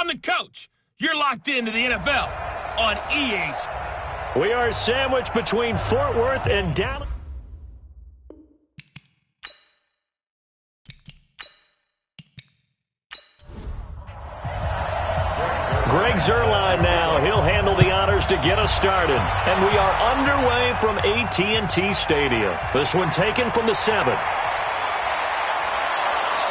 I'm the coach. You're locked into the NFL on EA. We are sandwiched between Fort Worth and Dallas. Greg Zuerlein now. He'll handle the honors to get us started. And we are underway from AT&T Stadium. This one taken from the 7.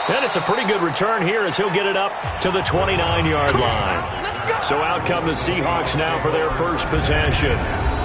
And it's a pretty good return here as he'll get it up to the 29-yard line. So out come the Seahawks now for their first possession.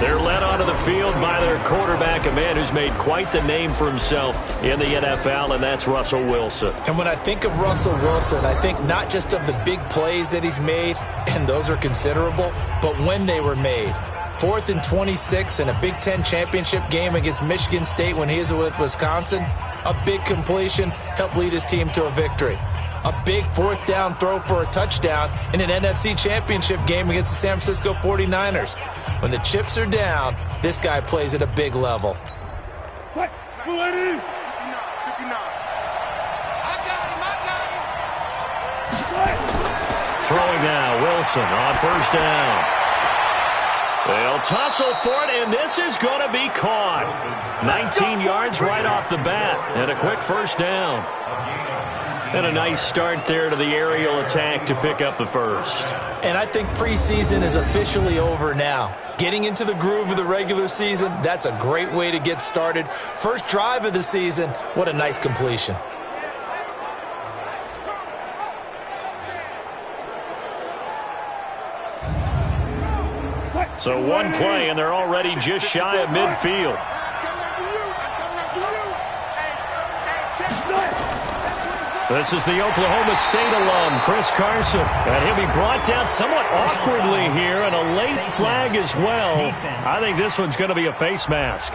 They're led onto the field by their quarterback, a man who's made quite the name for himself in the NFL, and that's Russell Wilson. And when I think of Russell Wilson, I think not just of the big plays that he's made, and those are considerable, but when they were made. 4th and 26 in a Big Ten championship game against Michigan State when he was with Wisconsin. A big completion helped lead his team to a victory. A big 4th down throw for a touchdown in an NFC championship game against the San Francisco 49ers. When the chips are down, this guy plays at a big level. Throwing now, Wilson on first down. They'll tussle for it, and this is going to be caught. 19 yards right off the bat, and a quick first down. And a nice start there to the aerial attack to pick up the first. And I think preseason is officially over now. Getting into the groove of the regular season, that's a great way to get started. First drive of the season, what a nice completion. So one play, and they're already just shy of midfield. This is the Oklahoma State alum, Chris Carson. And he'll be brought down somewhat awkwardly here, and a late flag as well. I think this one's going to be a face mask.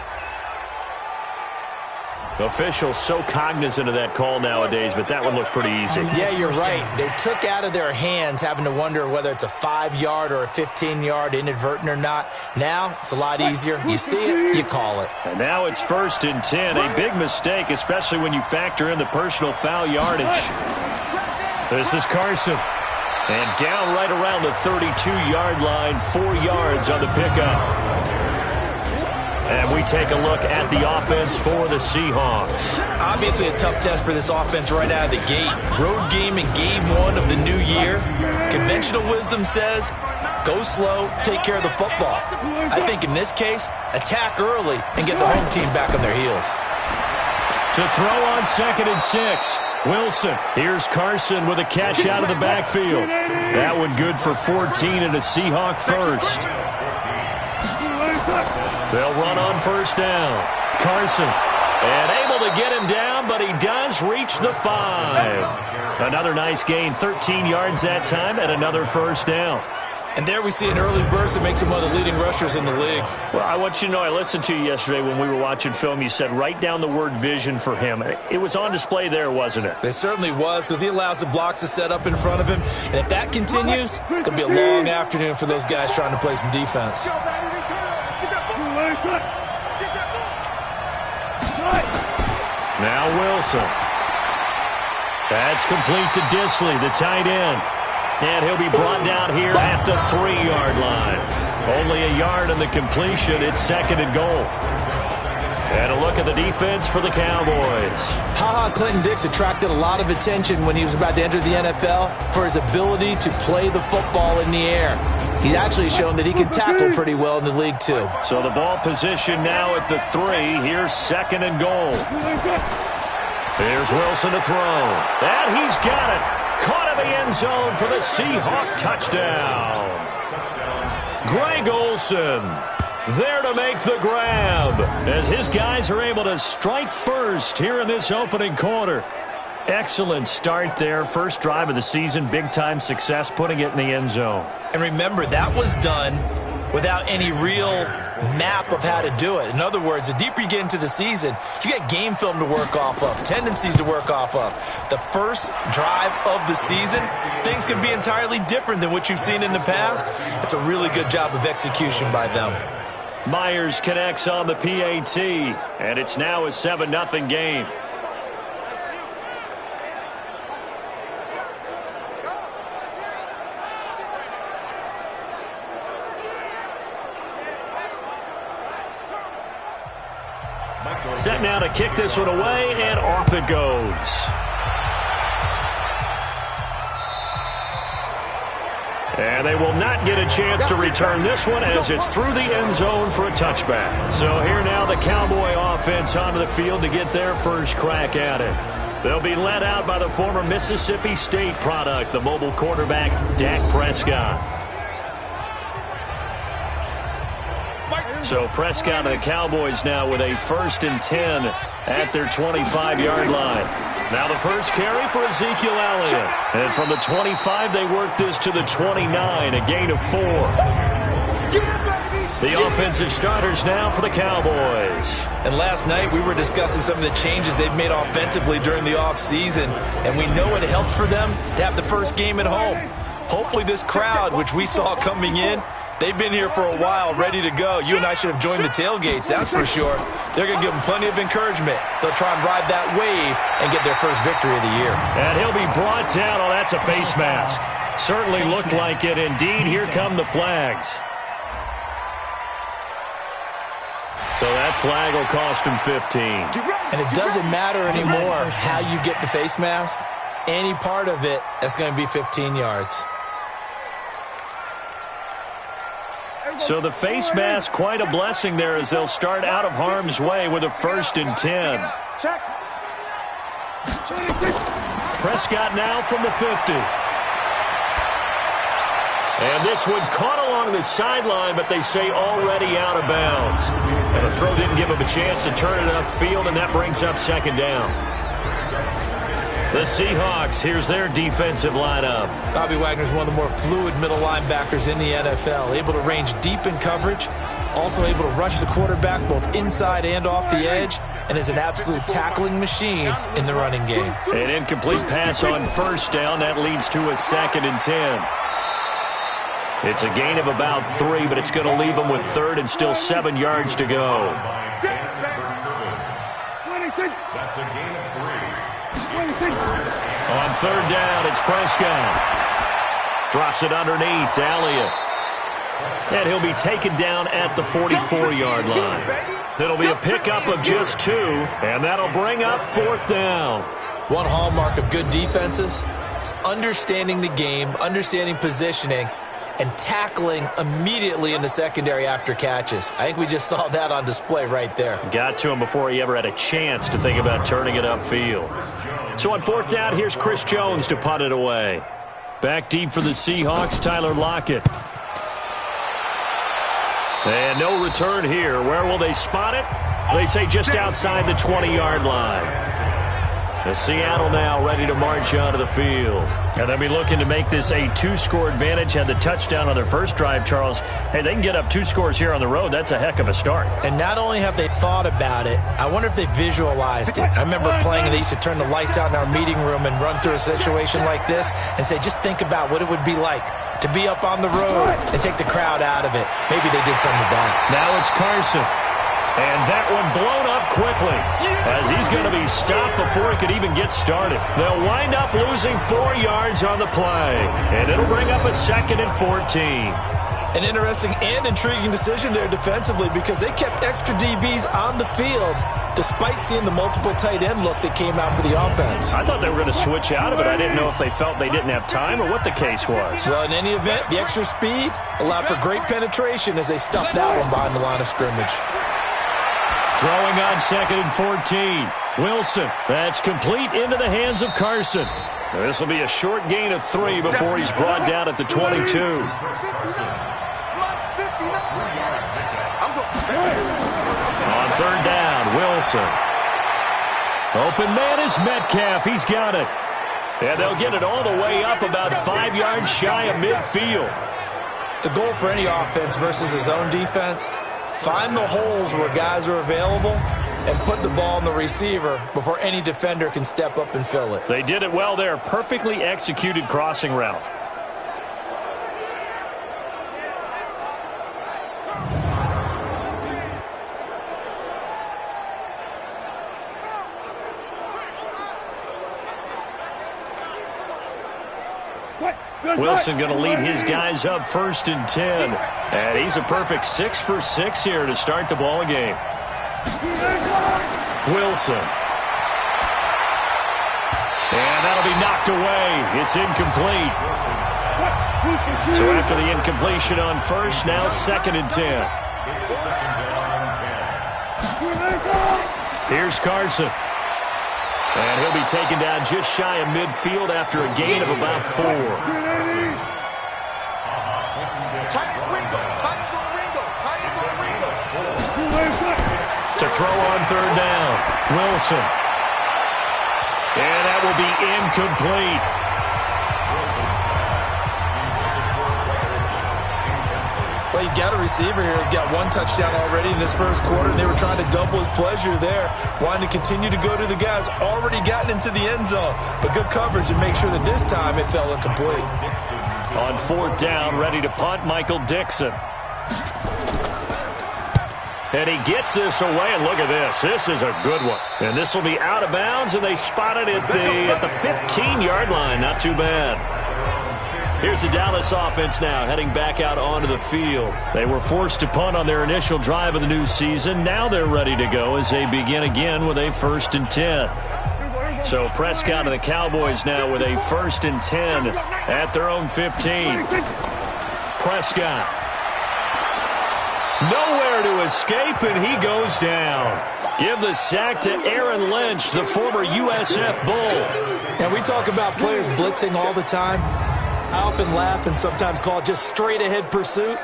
Officials so cognizant of that call nowadays, but that one looked pretty easy. Yeah, you're right. They took out of their hands having to wonder whether it's a 5-yard or a 15-yard inadvertent or not. Now, it's a lot easier. You see it, you call it. And now it's 1st and 10. A big mistake, especially when you factor in the personal foul yardage. This is Carson. And down right around the 32-yard line, 4 yards on the pickup. And we take a look at the offense for the Seahawks. Obviously a tough test for this offense right out of the gate. Road game in game 1 of the new year. Conventional wisdom says, go slow, take care of the football. I think in this case, attack early and get the home team back on their heels. To throw on 2nd and 6. Wilson. Here's Carson with a catch out of the backfield. That one good for 14 and a Seahawk first. They'll run on first down. Carson. And able to get him down, but he does reach the 5. Another nice gain, 13 yards that time, and another first down. And there we see an early burst that makes him one of the leading rushers in the league. Well, I want you to know, I listened to you yesterday when we were watching film. You said write down the word vision for him. It was on display there, wasn't it? It certainly was, because he allows the blocks to set up in front of him. And if that continues, it could be a long afternoon for those guys trying to play some defense. Now Wilson. That's complete to Disley, the tight end. And he'll be brought down here at the 3-yard line. Only a yard on the completion. It's 2nd and goal. And a look at the defense for the Cowboys. Ha-Ha Clinton-Dix attracted a lot of attention when he was about to enter the NFL for his ability to play the football in the air. He's actually shown that he can tackle pretty well in the league, too. So the ball position now at the 3. Here's 2nd and goal. Here's Wilson to throw. And he's got it. Caught in the end zone for the Seahawk touchdown. Greg Olsen there to make the grab as his guys are able to strike first here in this opening quarter. Excellent start there. First drive of the season. Big-time success putting it in the end zone. And remember, that was done without any real map of how to do it. In other words, the deeper you get into the season, you get game film to work off of, tendencies to work off of. The first drive of the season, things can be entirely different than what you've seen in the past. It's a really good job of execution by them. Myers connects on the PAT, and it's now a 7-0 game. Set now to kick this one away, and off it goes. And they will not get a chance to return this one as it's through the end zone for a touchback. So here now the Cowboy offense onto the field to get their first crack at it. They'll be led out by the former Mississippi State product, the mobile quarterback, Dak Prescott. So Prescott and the Cowboys now with a 1st and 10 at their 25-yard line. Now the first carry for Ezekiel Elliott. And from the 25, they work this to the 29, a gain of 4. The offensive starters now for the Cowboys. And last night we were discussing some of the changes they've made offensively during the offseason, and we know it helps for them to have the first game at home. Hopefully this crowd, which we saw coming in, they've been here for a while, ready to go. You and I should have joined the tailgates, that's for sure. They're going to give them plenty of encouragement. They'll try and ride that wave and get their first victory of the year. And he'll be brought down. Oh, that's a face mask. Certainly looked like it. Indeed, here come the flags. So that flag will cost him 15. And it doesn't matter anymore how you get the face mask. Any part of it, that's going to be 15 yards. So the face mask, quite a blessing there as they'll start out of harm's way with a 1st and 10. Prescott now from the 50. And this one caught along the sideline, but they say already out of bounds. And the throw didn't give him a chance to turn it upfield, and that brings up 2nd down. The Seahawks, here's their defensive lineup. Bobby Wagner's one of the more fluid middle linebackers in the NFL, able to range deep in coverage, also able to rush the quarterback both inside and off the edge, and is an absolute tackling machine in the running game. An incomplete pass on 1st down. That leads to a 2nd and 10. It's a gain of about 3, but it's going to leave them with 3rd and still 7 yards to go. That's a gain of 3. On 3rd down, it's Prescott. Drops it underneath to Elliott. And he'll be taken down at the 44-yard line. It'll be a pickup of just 2, and that'll bring up 4th down. One hallmark of good defenses is understanding the game, understanding positioning, and tackling immediately in the secondary after catches. I think we just saw that on display right there. Got to him before he ever had a chance to think about turning it upfield. So on 4th down, here's Chris Jones to punt it away. Back deep for the Seahawks, Tyler Lockett. And no return here. Where will they spot it? They say just outside the 20-yard line. The Seattle now ready to march onto the field. And they'll be looking to make this a 2-score advantage. Had the touchdown on their first drive, Charles. Hey, they can get up 2 scores here on the road. That's a heck of a start. And not only have they thought about it, I wonder if they visualized it. I remember playing and they used to turn the lights out in our meeting room and run through a situation like this and say, just think about what it would be like to be up on the road and take the crowd out of it. Maybe they did some of that. Now it's Carson. And that one blown up quickly as he's going to be stopped before he could even get started. They'll wind up losing 4 yards on the play, and it'll bring up a 2nd and 14. An interesting and intriguing decision there defensively because they kept extra DBs on the field despite seeing the multiple tight end look that came out for the offense. I thought they were going to switch out of it. I didn't know if they felt they didn't have time or what the case was. Well, in any event, the extra speed allowed for great penetration as they stuffed that one behind the line of scrimmage. Throwing on 2nd and 14. Wilson, that's complete into the hands of Carson. This will be a short gain of 3 before he's brought down at the 22. On 3rd down, Wilson. Open man is Metcalf. He's got it. And they'll get it all the way up about 5 yards shy of midfield. The goal for any offense versus his own defense, find the holes where guys are available and put the ball in the receiver before any defender can step up and fill it. They did it well there. Perfectly executed crossing route. Wilson going to lead his guys up 1st and 10. And he's a perfect 6 for 6 here to start the ball game. Wilson. And that'll be knocked away. It's incomplete. So after the incompletion on first, now 2nd and 10. Here's Carson. And he'll be taken down just shy of midfield after a gain of about 4. To throw on 3rd down, Wilson. And that will be incomplete. Well, you got a receiver here who's got 1 touchdown already in this first quarter, and they were trying to double his pleasure there, wanting to continue to go to the guys already gotten into the end zone. But good coverage and make sure that this time it fell incomplete. On 4th down, ready to punt, Michael Dixon. And he gets this away, and look at this. This is a good one. And this will be out of bounds, and they spot it at the 15-yard line. Not too bad. Here's the Dallas offense now, heading back out onto the field. They were forced to punt on their initial drive of the new season. Now they're ready to go as they begin again with a 1st and 10. So Prescott and the Cowboys now with a 1st and 10 at their own 15. Prescott. Nowhere to escape, and he goes down. Give the sack to Aaron Lynch, the former USF Bull. And we talk about players blitzing all the time. I often laugh and sometimes call it just straight-ahead pursuit.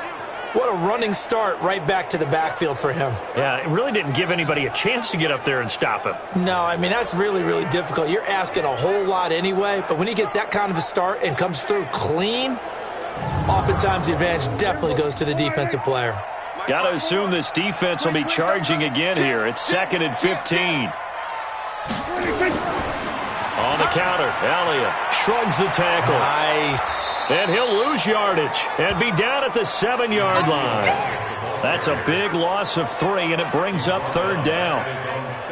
What a running start right back to the backfield for him. Yeah, it really didn't give anybody a chance to get up there and stop him. No, I mean, that's really, really difficult. You're asking a whole lot anyway, but when he gets that kind of a start and comes through clean, oftentimes the advantage definitely goes to the defensive player. Got to assume this defense will be charging again here. It's 2nd and 15. On the counter, Elliott shrugs the tackle. Nice. And he'll lose yardage and be down at the 7-yard line. That's a big loss of 3, and it brings up 3rd down.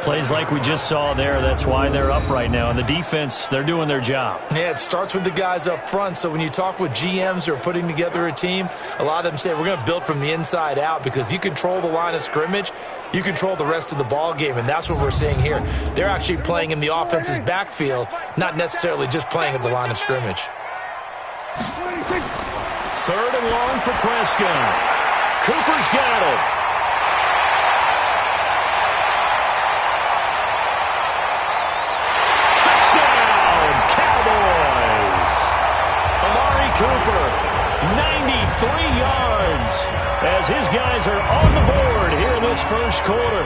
Plays like we just saw there, that's why they're up right now. And the defense, they're doing their job. Yeah, it starts with the guys up front. So when you talk with GMs who are putting together a team, a lot of them say we're going to build from the inside out, because if you control the line of scrimmage, you control the rest of the ball game, and that's what we're seeing here. They're actually playing in the offense's backfield, not necessarily just playing at the line of scrimmage. 3rd and long for Prescott. Cooper's got it. Touchdown, Cowboys. Amari Cooper, 93 yards, as his guys are on the board here in this first quarter.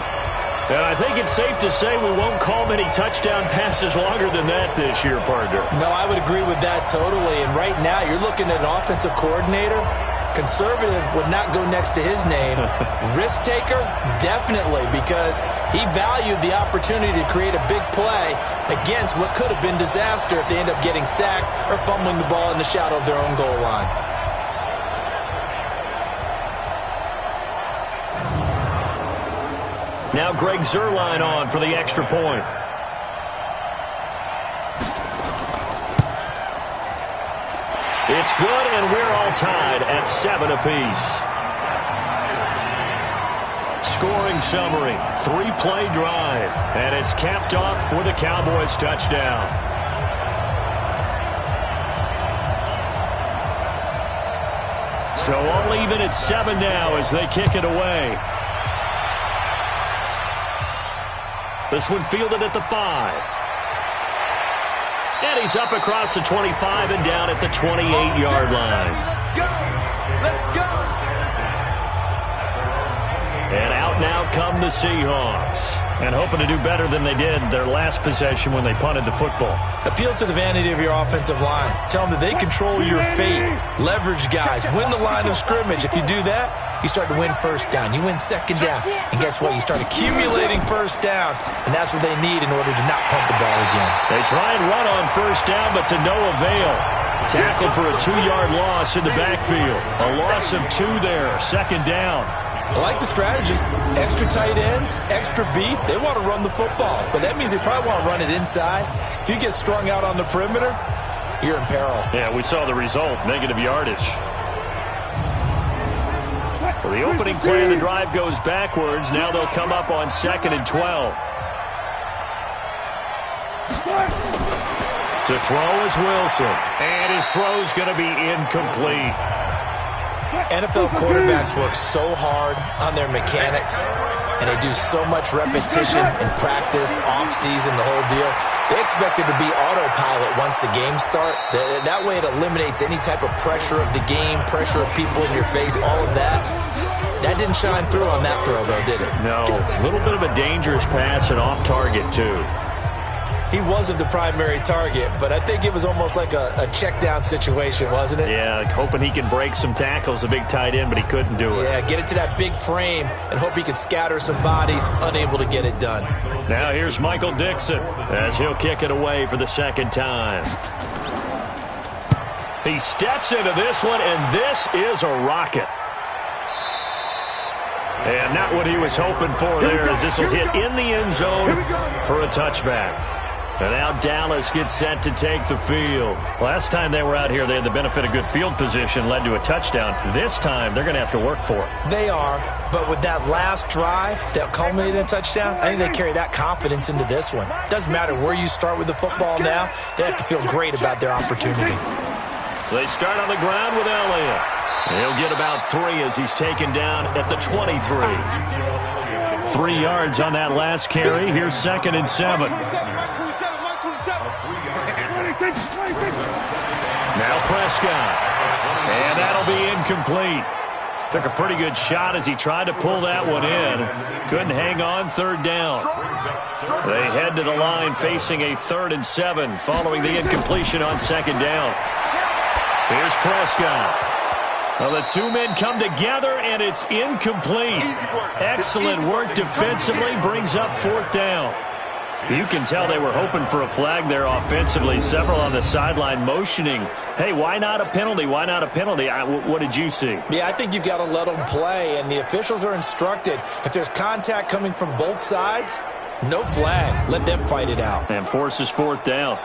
And I think it's safe to say we won't call many touchdown passes longer than that this year, partner. No, I would agree with that totally. And right now, you're looking at an offensive coordinator. Conservative would not go next to his name. Risk taker, definitely, because he valued the opportunity to create a big play against what could have been disaster if they end up getting sacked or fumbling the ball in the shadow of their own goal line. Now Greg Zuerlein on for the extra point. It's good, and we're all tied at 7 apiece. Scoring summary, 3-play drive, and it's capped off with a Cowboys touchdown. So all even at 7 now as they kick it away. This one fielded at the 5. And he's up across the 25 and down at the 28-yard line. Let's go! And out now come the Seahawks. And hoping to do better than they did their last possession when they punted the football. Appeal to the vanity of your offensive line. Tell them that they control your fate. Leverage guys. Win the line of scrimmage. If you do that, you start to win first down. You win second down. And guess what? You start accumulating first downs. And that's what they need in order to not punt the ball again. They try and run on first down, but to no avail. Tackled for a 2-yard loss in the backfield. A loss of 2 there. Second down. I like the strategy. Extra tight ends, extra beef. They want to run the football, but that means they probably want to run it inside. If you get strung out on the perimeter, you're in peril. Yeah, we saw the result, negative yardage. Well, the opening play of the drive goes backwards. Now they'll come up on 2nd and 12. To throw is Wilson. And his throw's going to be incomplete. NFL quarterbacks work so hard on their mechanics, and they do so much repetition in practice, off-season, the whole deal. They expect it to be autopilot once the games start. That way it eliminates any type of pressure of the game, pressure of people in your face, all of that. That didn't shine through on that throw, though, did it? No. A little bit of a dangerous pass and off target, too. He wasn't the primary target, but I think it was almost like a check-down situation, wasn't it? Yeah, hoping he can break some tackles, a big tight end, but he couldn't do it. Yeah, get it to that big frame and hope he can scatter some bodies, unable to get it done. Now here's Michael Dixon as he'll kick it away for the second time. He steps into this one, and this is a rocket. And not what he was hoping for there, as this will hit in the end zone for a touchback. And now Dallas gets set to take the field. Last time they were out here, they had the benefit of good field position, led to a touchdown. This time, they're going to have to work for it. They are, but with that last drive that culminated in a touchdown, I think they carry that confidence into this one. Doesn't matter where you start with the football now, they have to feel great about their opportunity. They start on the ground with Elliott. He'll get about 3 as he's taken down at the 23. 3 yards on that last carry. Here's 2nd and 7. Now Prescott. And that'll be incomplete. Took a pretty good shot as he tried to pull that one in. Couldn't hang on, 3rd down. They head to the line facing a 3rd and 7 following the incompletion on 2nd down. Here's Prescott. Well, the two men come together, and it's incomplete. Excellent work defensively, brings up 4th down. You can tell they were hoping for a flag there offensively. Several on the sideline motioning, hey, why not a penalty? Why not a penalty? What did you see? Yeah, I think you've got to let them play, and the officials are instructed. If there's contact coming from both sides, no flag. Let them fight it out. And forces 4th down.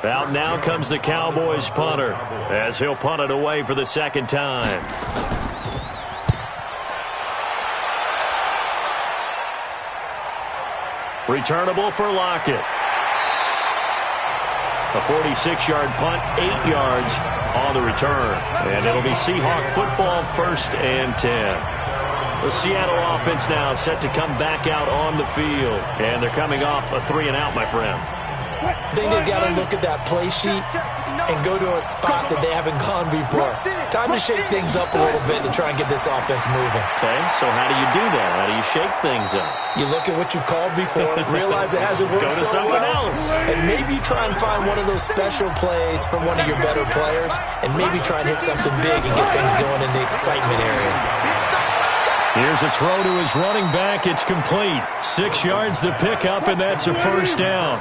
Out now comes the Cowboys punter as he'll punt it away for the 2nd time. Returnable for Lockett. A 46-yard punt, 8 yards on the return. And it'll be Seahawk football, 1st and 10. The Seattle offense now set to come back out on the field. And they're coming off a 3-and-out, my friend. I think they've got to look at that play sheet and go to a spot that they haven't gone before. Time to shake things up a little bit to try and get this offense moving. Okay, so how do you do that? How do you shake things up? You look at what you've called before, realize it hasn't worked Go to so something well, else. and maybe try and find one of those special plays from one of your better players, and maybe try and hit something big and get things going in the excitement area. Here's a throw to his running back. It's complete. 6 yards the pickup, and that's a 1st down.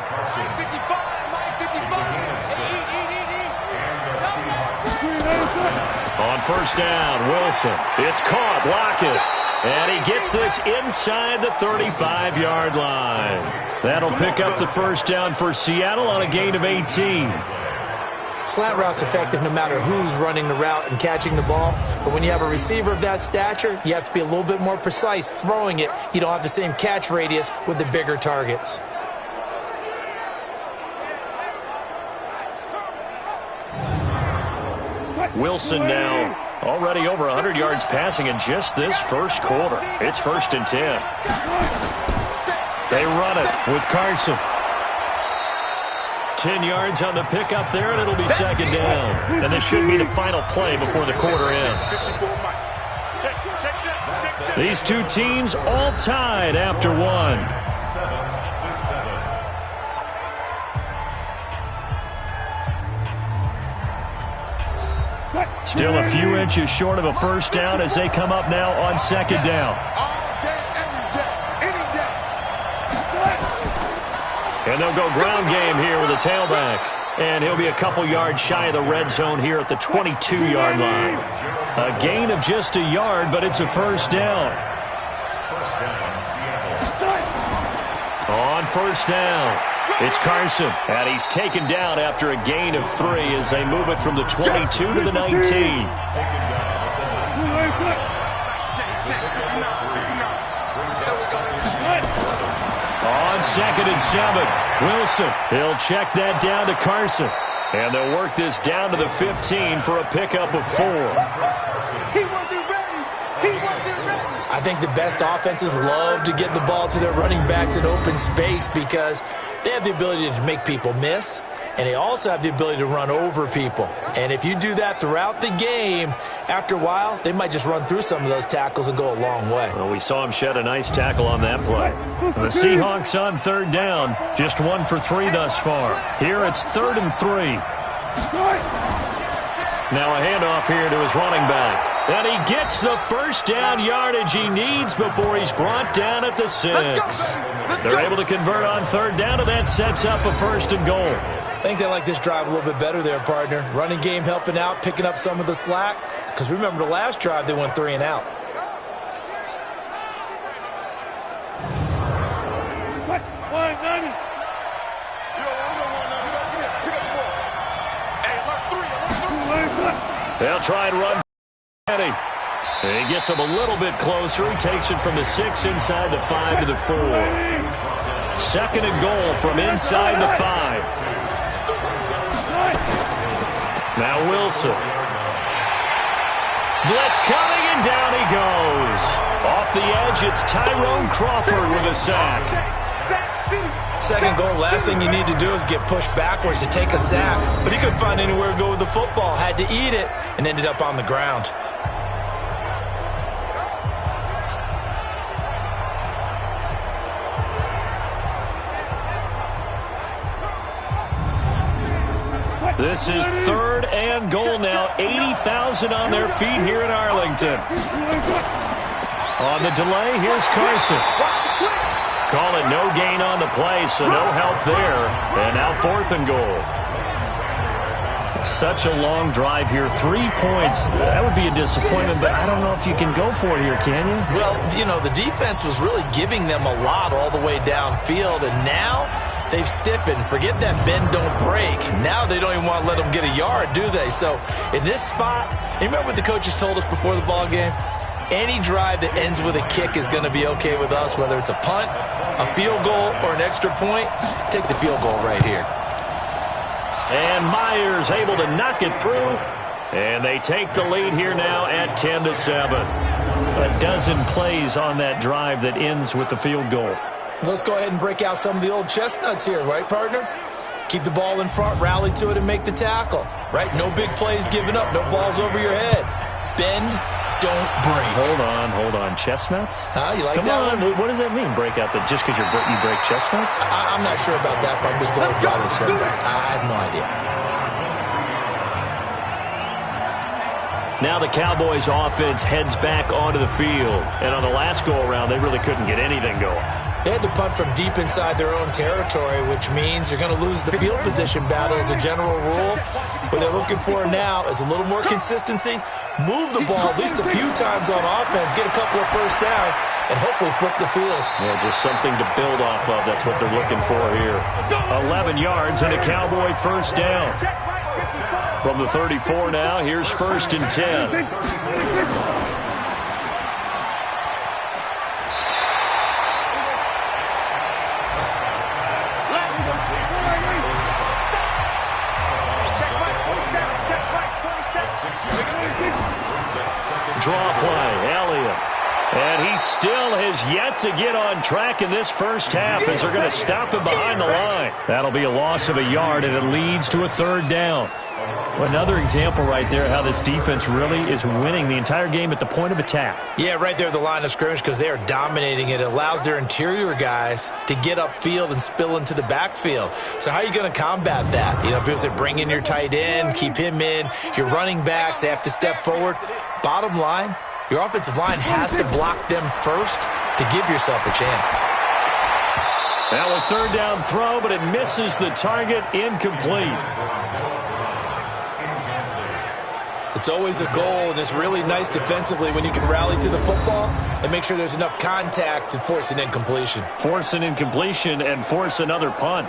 On 1st down, Wilson. It's caught. Lockett. And he gets this inside the 35-yard line. That'll pick up the 1st down for Seattle on a gain of 18. Slant route's effective no matter who's running the route and catching the ball. But when you have a receiver of that stature, you have to be a little bit more precise throwing it. You don't have the same catch radius with the bigger targets. Wilson now already over 100 yards passing in just this first quarter. It's 1st and 10. They run it with Carson. 10 yards on the pickup there, and it'll be 2nd down. And this should be the final play before the quarter ends. These two teams all tied after one. Still a few inches short of a 1st down as they come up now on 2nd down. And they'll go ground game here with a tailback. And he'll be a couple yards shy of the red zone here at the 22-yard line. A gain of just a yard, but it's a 1st down. On 1st down, it's Carson. And he's taken down after a gain of 3 as they move it from the 22 to the 19. 2nd and 7. Wilson, he'll check that down to Carson. And they'll work this down to the 15 for a pickup of 4. He wasn't ready. He wasn't ready. I think the best offenses love to get the ball to their running backs in open space because they have the ability to make people miss, and they also have the ability to run over people. And if you do that throughout the game, after a while, they might just run through some of those tackles and go a long way. Well, we saw him shed a nice tackle on that play. The Seahawks on 3rd down, just 1 for 3 thus far. Here it's 3rd and 3. Now a handoff here to his running back. And he gets the first down yardage he needs before he's brought down at the 6. They're able to convert on 3rd down, and that sets up a 1st and goal. I think they like this drive a little bit better there, partner. Running game helping out, picking up some of the slack. Because remember the last drive, they went 3 and out. They'll try and run. He gets him a little bit closer. He takes it from the 6 inside the 5 to the 4. 2nd and goal from inside the 5. Now Wilson. Blitz coming, and down he goes. Off the edge, it's Tyrone Crawford with a sack. 2nd goal, last thing you need to do is get pushed backwards to take a sack. But he couldn't find anywhere to go with the football, had to eat it, and ended up on the ground. This is 3rd and goal now. 80,000 on their feet here in Arlington. On the delay, here's Carson. Call it no gain on the play, so no help there. And now 4th and goal. Such a long drive here. 3 points. That would be a disappointment, but I don't know if you can go for it here, can you? Well, you know, the defense was really giving them a lot all the way downfield, and now they've stiffened. Forget that bend, don't break. Now they don't even want to let them get a yard, do they? So in this spot, you remember what the coaches told us before the ball game? Any drive that ends with a kick is going to be okay with us, whether it's a punt, a field goal, or an extra point. Take the field goal right here. And Myers able to knock it through. And they take the lead here now at 10-7. A dozen plays on that drive that ends with the field goal. Let's go ahead and break out some of the old chestnuts here, right, partner? Keep the ball in front, rally to it, and make the tackle, right? No big plays given up, no balls over your head. Bend, don't break. Hold on. Chestnuts? You like Come that on. one? What does that mean, break out? Just because you break chestnuts? I'm not sure about that, but I'm just going with why they said that. I have no idea. Now the Cowboys offense heads back onto the field. And on the last go-around, they really couldn't get anything going. They had to punt from deep inside their own territory, which means you're going to lose the field position battle as a general rule. What they're looking for now is a little more consistency, move the ball at least a few times on offense, get a couple of first downs, and hopefully flip the field. Yeah, just something to build off of. That's what they're looking for here. 11 yards and a Cowboy first down. From the 34 now, here's 1st and 10. Draw play, Elliott. And he still has yet to get on track in this first half as they're going to stop him behind the line. That'll be a loss of a yard, and it leads to a 3rd down. Another example right there how this defense really is winning the entire game at the point of attack. Yeah, right there at the line of scrimmage because they are dominating it. It allows their interior guys to get upfield and spill into the backfield. So how are you going to combat that? You know, people say bring in your tight end, keep him in. Your running backs, they have to step forward. Bottom line, your offensive line has to block them first to give yourself a chance. Now a 3rd down throw, but it misses the target, incomplete. It's always a goal, and it's really nice defensively when you can rally to the football and make sure there's enough contact to force an incompletion. Force an incompletion and force another punt.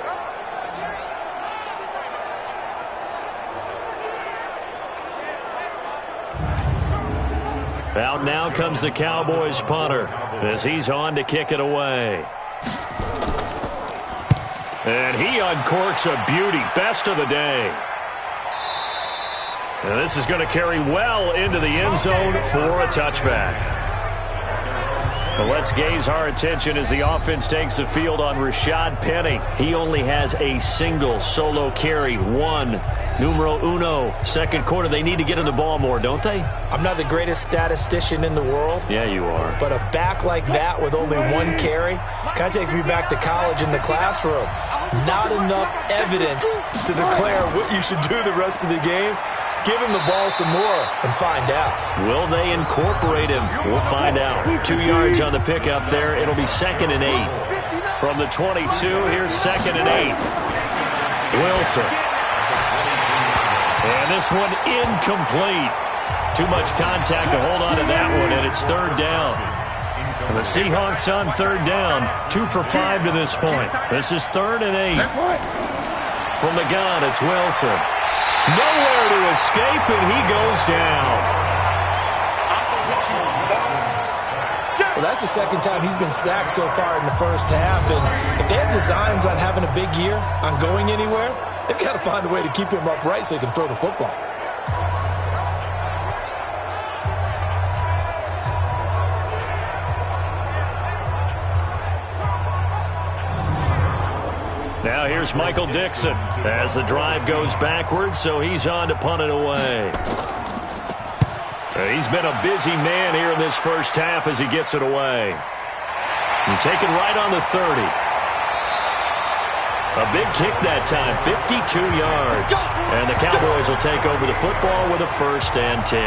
Out now comes the Cowboys punter as he's on to kick it away. And he uncorks a beauty. Best of the day. And this is going to carry well into the end zone for a touchback. Well, let's gaze our attention as the offense takes the field on Rashad Penny. He only has a single solo carry. Numero uno. Second quarter, they need to get him the ball more, don't they? I'm not the greatest statistician in the world. Yeah, you are. But a back like that with only one carry kind of takes me back to college in the classroom. Not enough evidence to declare what you should do the rest of the game. Give him the ball some more and find out. Will they incorporate him? We'll find out. 2 yards on the pickup there. It'll be 2nd and 8. From the 22, here's 2nd and 8. Wilson. And this one incomplete. Too much contact to hold on to that one, and it's 3rd down. And the Seahawks on 3rd down. 2 for 5 to this point. This is 3rd and 8. From the gun, it's Wilson. Nowhere to escape, and he goes down. Well, that's the second time he's been sacked so far in the first half. And if they have designs on having a big year, on going anywhere, they've got to find a way to keep him upright so he can throw the football. Now here's Michael Dixon as the drive goes backwards, so he's on to punt it away. He's been a busy man here in this first half as he gets it away. And taken right on the 30. A big kick that time, 52 yards. And the Cowboys will take over the football with a 1st and 10.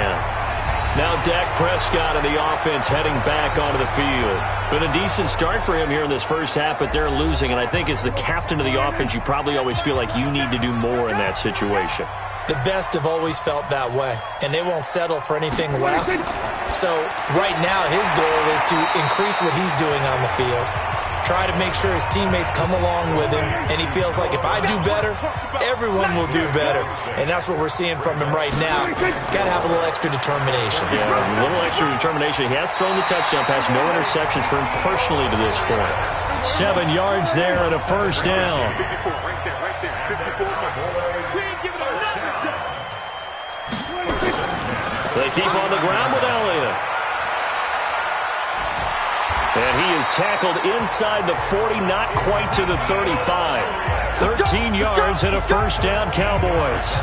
Now Dak Prescott and the offense heading back onto the field. Been a decent start for him here in this first half, but they're losing. And I think as the captain of the offense, you probably always feel like you need to do more in that situation. The best have always felt that way, and they won't settle for anything less. So right now his goal is to increase what he's doing on the field, try to make sure his teammates come along with him, and he feels like if I do better, everyone will do better. And that's what we're seeing from him right now. Got to have a little extra determination. Yeah, a little extra determination. He has thrown the touchdown pass, no interceptions for him personally to this point. 7 yards there and a 1st down. They keep on the ground with Elliott. And he is tackled inside the 40, not quite to the 35. 13 yards and a 1st down, Cowboys.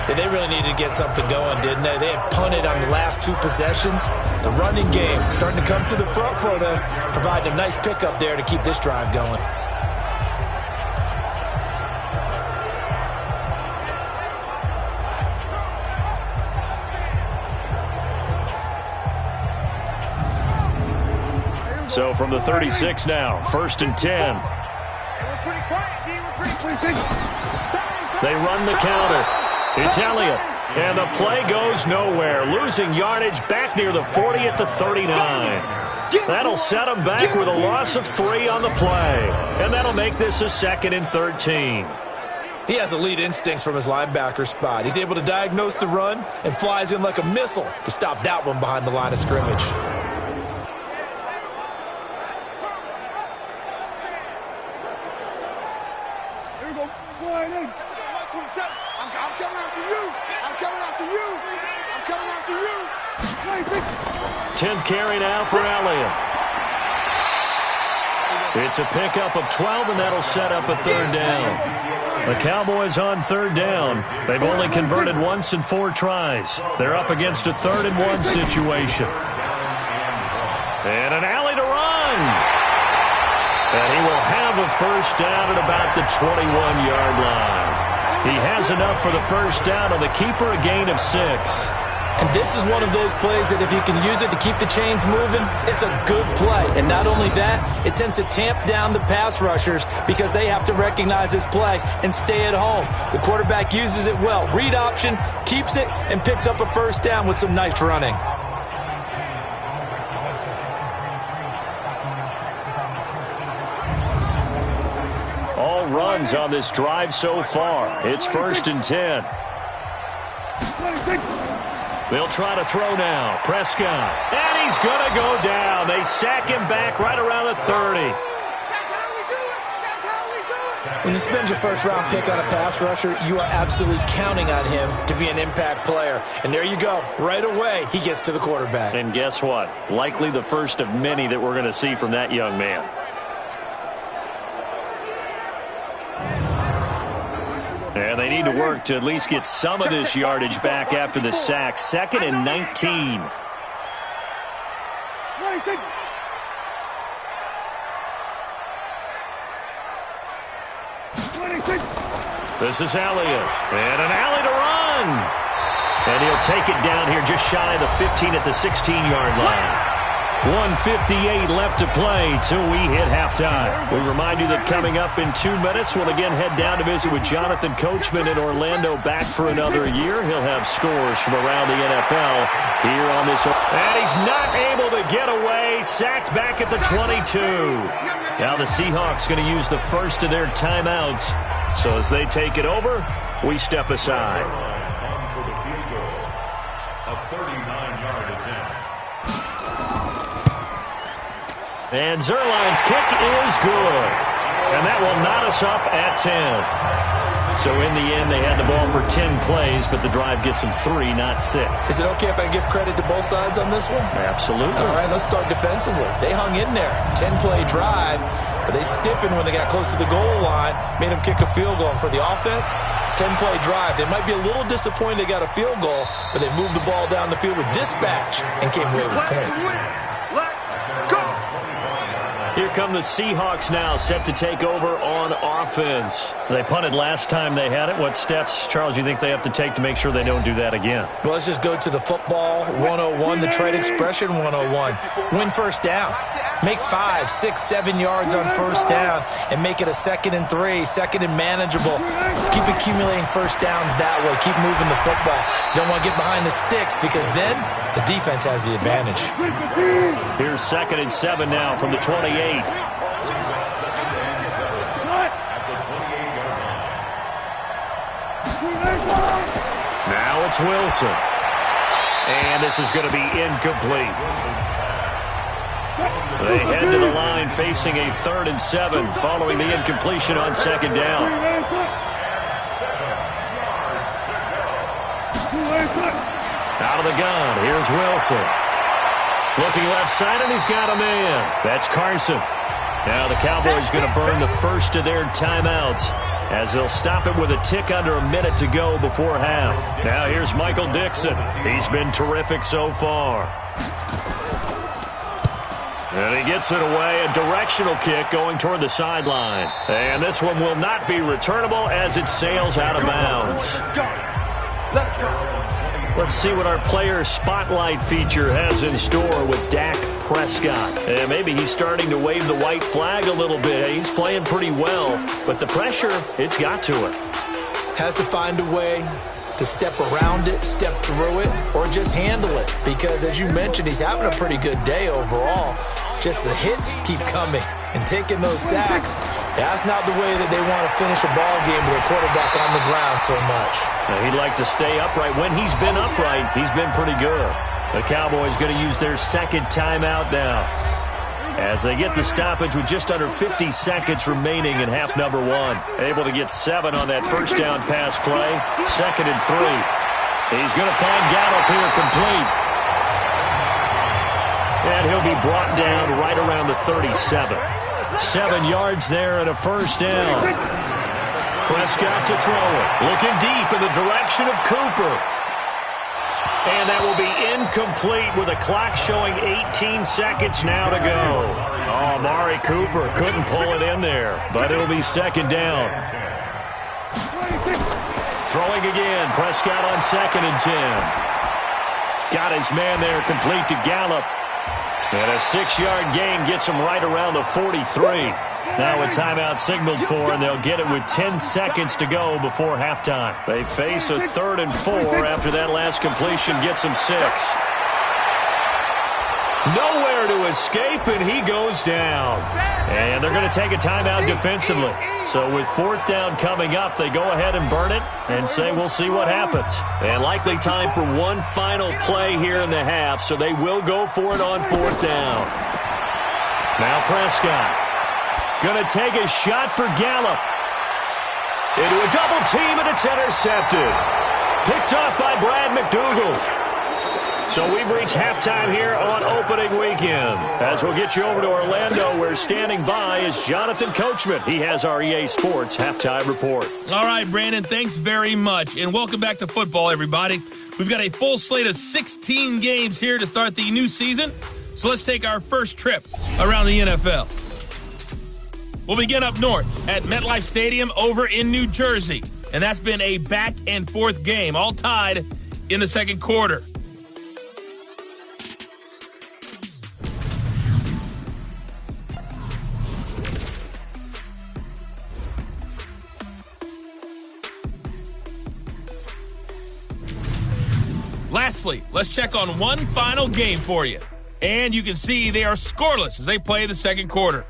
Yeah, they really needed to get something going, didn't they? They had punted on the last 2 possessions. The running game starting to come to the front for them, providing a nice pickup there to keep this drive going. So from the 36 now, 1st and 10. They run the counter. It's Elliott. And the play goes nowhere. Losing yardage back near the 40 at the 39. That'll set him back with a loss of 3 on the play. And that'll make this a 2nd and 13. He has elite instincts from his linebacker spot. He's able to diagnose the run and flies in like a missile to stop that one behind the line of scrimmage. I'm coming after you. I'm coming after you. I'm coming after you. 10th carry now for Elliott. It's a pickup of 12, and that'll set up a 3rd down. The Cowboys on 3rd down. They've only converted once in 4 tries. They're up against a 3rd and 1 situation. And an alley to run. And he will have a 1st down at about the 21-yard line. He has enough for the 1st down on the keeper, a gain of 6. And this is one of those plays that if you can use it to keep the chains moving, it's a good play. And not only that, it tends to tamp down the pass rushers because they have to recognize this play and stay at home. The quarterback uses it well. Read option, keeps it, and picks up a 1st down with some nice running. All runs on this drive so far. It's 1st and 10. They'll try to throw now. Prescott. And he's going to go down. They sack him back right around the 30. That's how we do it. That's how we do it. When you spend your first-round pick on a pass rusher, you are absolutely counting on him to be an impact player. And there you go. Right away, he gets to the quarterback. And guess what? Likely the first of many that we're going to see from that young man. And they need to work to at least get some of this yardage back after the sack. 2nd and 19. This is Elliott. And an alley to run. And he'll take it down here just shy of the 15 at the 16-yard line. 1:58 left to play till we hit halftime. We remind you that coming up in 2 minutes, we'll again head down to visit with Jonathan Coachman in Orlando, back for another year. He'll have scores from around the NFL here on this. And he's not able to get away. Sacked back at the 22. Now the Seahawks going to use the first of their timeouts. So as they take it over, we step aside. And Zerline's kick is good. And that will knot us up at 10. So in the end, they had the ball for 10 plays, but the drive gets them 3, not 6. Is it okay if I give credit to both sides on this one? Absolutely. All right, let's start defensively. They hung in there. 10-play drive, but they stiffened when they got close to the goal line, made them kick a field goal. And for the offense, 10-play drive. They might be a little disappointed they got a field goal, but they moved the ball down the field with dispatch and came away with points. Here come the Seahawks now, set to take over on offense. They punted last time they had it. What steps, Charles, you think they have to take to make sure they don't do that again? Well, let's just go to the football 101, the trade expression 101. Win first down. Make 5, 6, 7 yards on first down and make it a 2nd and 3, 2nd and manageable. Keep accumulating first downs that way. Keep moving the football. You don't want to get behind the sticks because then the defense has the advantage. Here's 2nd and 7 now from the 28. Now it's Wilson. And this is going to be incomplete. They head to the line facing a 3rd and 7 following the incompletion on 2nd down. Out of the gun, here's Wilson. Looking left side, and he's got a man. That's Carson. Now the Cowboys going to burn the first of their timeouts as they'll stop it with a tick under a minute to go before half. Now here's Michael Dixon. He's been terrific so far. And he gets it away, a directional kick going toward the sideline. And this one will not be returnable as it sails out of bounds. Let's see what our player spotlight feature has in store with Dak Prescott. And maybe he's starting to wave the white flag a little bit. He's playing pretty well, but the pressure, it's got to it. Has to find a way to step around it, step through it, or just handle it. Because as you mentioned, he's having a pretty good day overall. Just the hits keep coming and taking those sacks. That's not the way that they want to finish a ball game with a quarterback on the ground so much. Now, he'd like to stay upright. When he's been upright, he's been pretty good. The Cowboys going to use their 2nd timeout now as they get the stoppage with just under 50 seconds remaining in half number 1. Able to get 7 on that first down pass play. 2nd and 3. He's going to find Gallup here complete. And he'll be brought down right around the 37. 7 yards there and a first down. Prescott to throw it. Looking deep in the direction of Cooper. And that will be incomplete with a clock showing 18 seconds now to go. Oh, Amari Cooper couldn't pull it in there, but it'll be 2nd down. Throwing again. Prescott on 2nd and 10. Got his man there complete to Gallup. And a 6-yard gain gets him right around the 43. Now a timeout signaled for, and they'll get it with 10 seconds to go before halftime. They face a 3rd and 4 after that last completion gets them 6. Nowhere to escape, and he goes down. And they're going to take a timeout defensively. So with 4th down coming up, they go ahead and burn it and say we'll see what happens. And likely time for one final play here in the half, so they will go for it on 4th down. Now Prescott going to take a shot for Gallup. into a double team, and it's intercepted. Picked off by Brad McDougal. So we've reached halftime here on opening weekend. As we'll get you over to Orlando, where standing by is Jonathan Coachman. He has our EA Sports halftime report. All right, Brandon, thanks very much. And welcome back to football, everybody. We've got a full slate of 16 games here to start the new season. So let's take our first trip around the NFL. We'll begin up north at MetLife Stadium over in New Jersey. And that's been a back-and-forth game, all tied in the second quarter. Lastly, let's check on one final game for you. And you can see they are scoreless as they play the second quarter.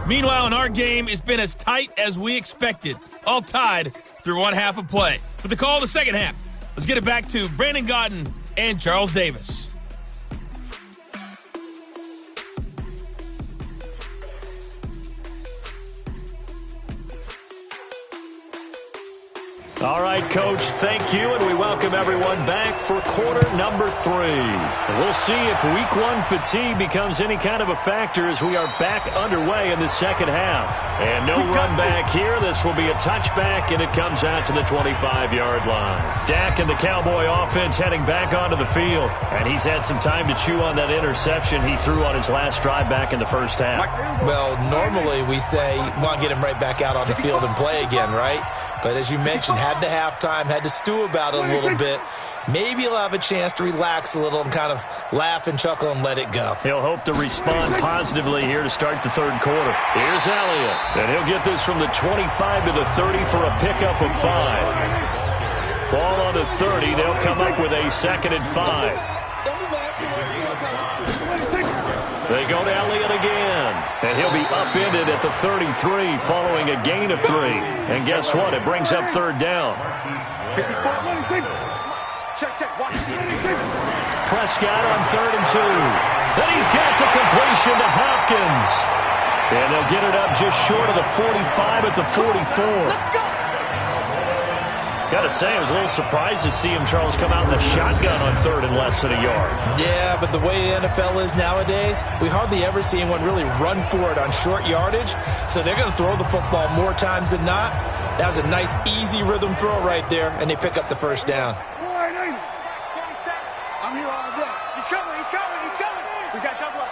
Meanwhile, in our game, it's been as tight as we expected, all tied through one half of play. For the call of the second half, let's get it back to Brandon Gaudin and Charles Davis. All right, Coach, thank you, and we welcome everyone back for quarter number 3. And we'll see if week 1 fatigue becomes any kind of a factor as we are back underway in the second half. And no run back here. This will be a touchback, and it comes out to the 25-yard line. Dak and the Cowboy offense heading back onto the field, and he's had some time to chew on that interception he threw on his last drive back in the first half. Well, normally we say, well, get him right back out on the field and play again, right? But as you mentioned, had the halftime, had to stew about it a little bit. Maybe he'll have a chance to relax a little and kind of laugh and chuckle and let it go. He'll hope to respond positively here to start the third quarter. Here's Elliott, and he'll get this from the 25 to the 30 for a pickup of 5. Ball on the 30. They'll come up with a 2nd and 5. They go to Elliott again, and he'll be upended at the 33 following a gain of 3. And guess what? It brings up third down. Prescott on 3rd and 2. Then he's got the completion to Hopkins. And they'll get it up just short of the 45 at the 44. Gotta say, I was a little surprised to see him, Charles, come out in the shotgun on 3rd and less than a yard. Yeah, but the way the NFL is nowadays, we hardly ever see anyone really run for it on short yardage. So they're going to throw the football more times than not. That was a nice, easy rhythm throw right there, and they pick up the first down. I'm here all day. He's coming. We got double up.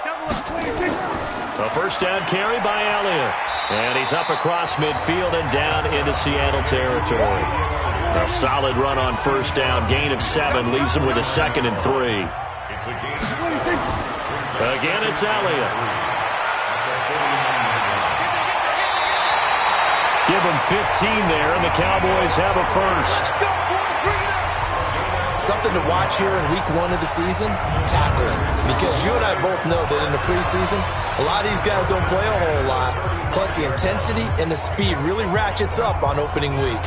A first down carry by Elliott. And he's up across midfield and down into Seattle territory. A solid run on first down. Gain of 7 leaves him with a 2nd and 3. Again, it's Elliott. Give him 15 there, and the Cowboys have a first. Something to watch here in week 1 of the season, tackling. Because you and I both know that in the preseason, a lot of these guys don't play a whole lot. Plus, the intensity and the speed really ratchets up on opening week.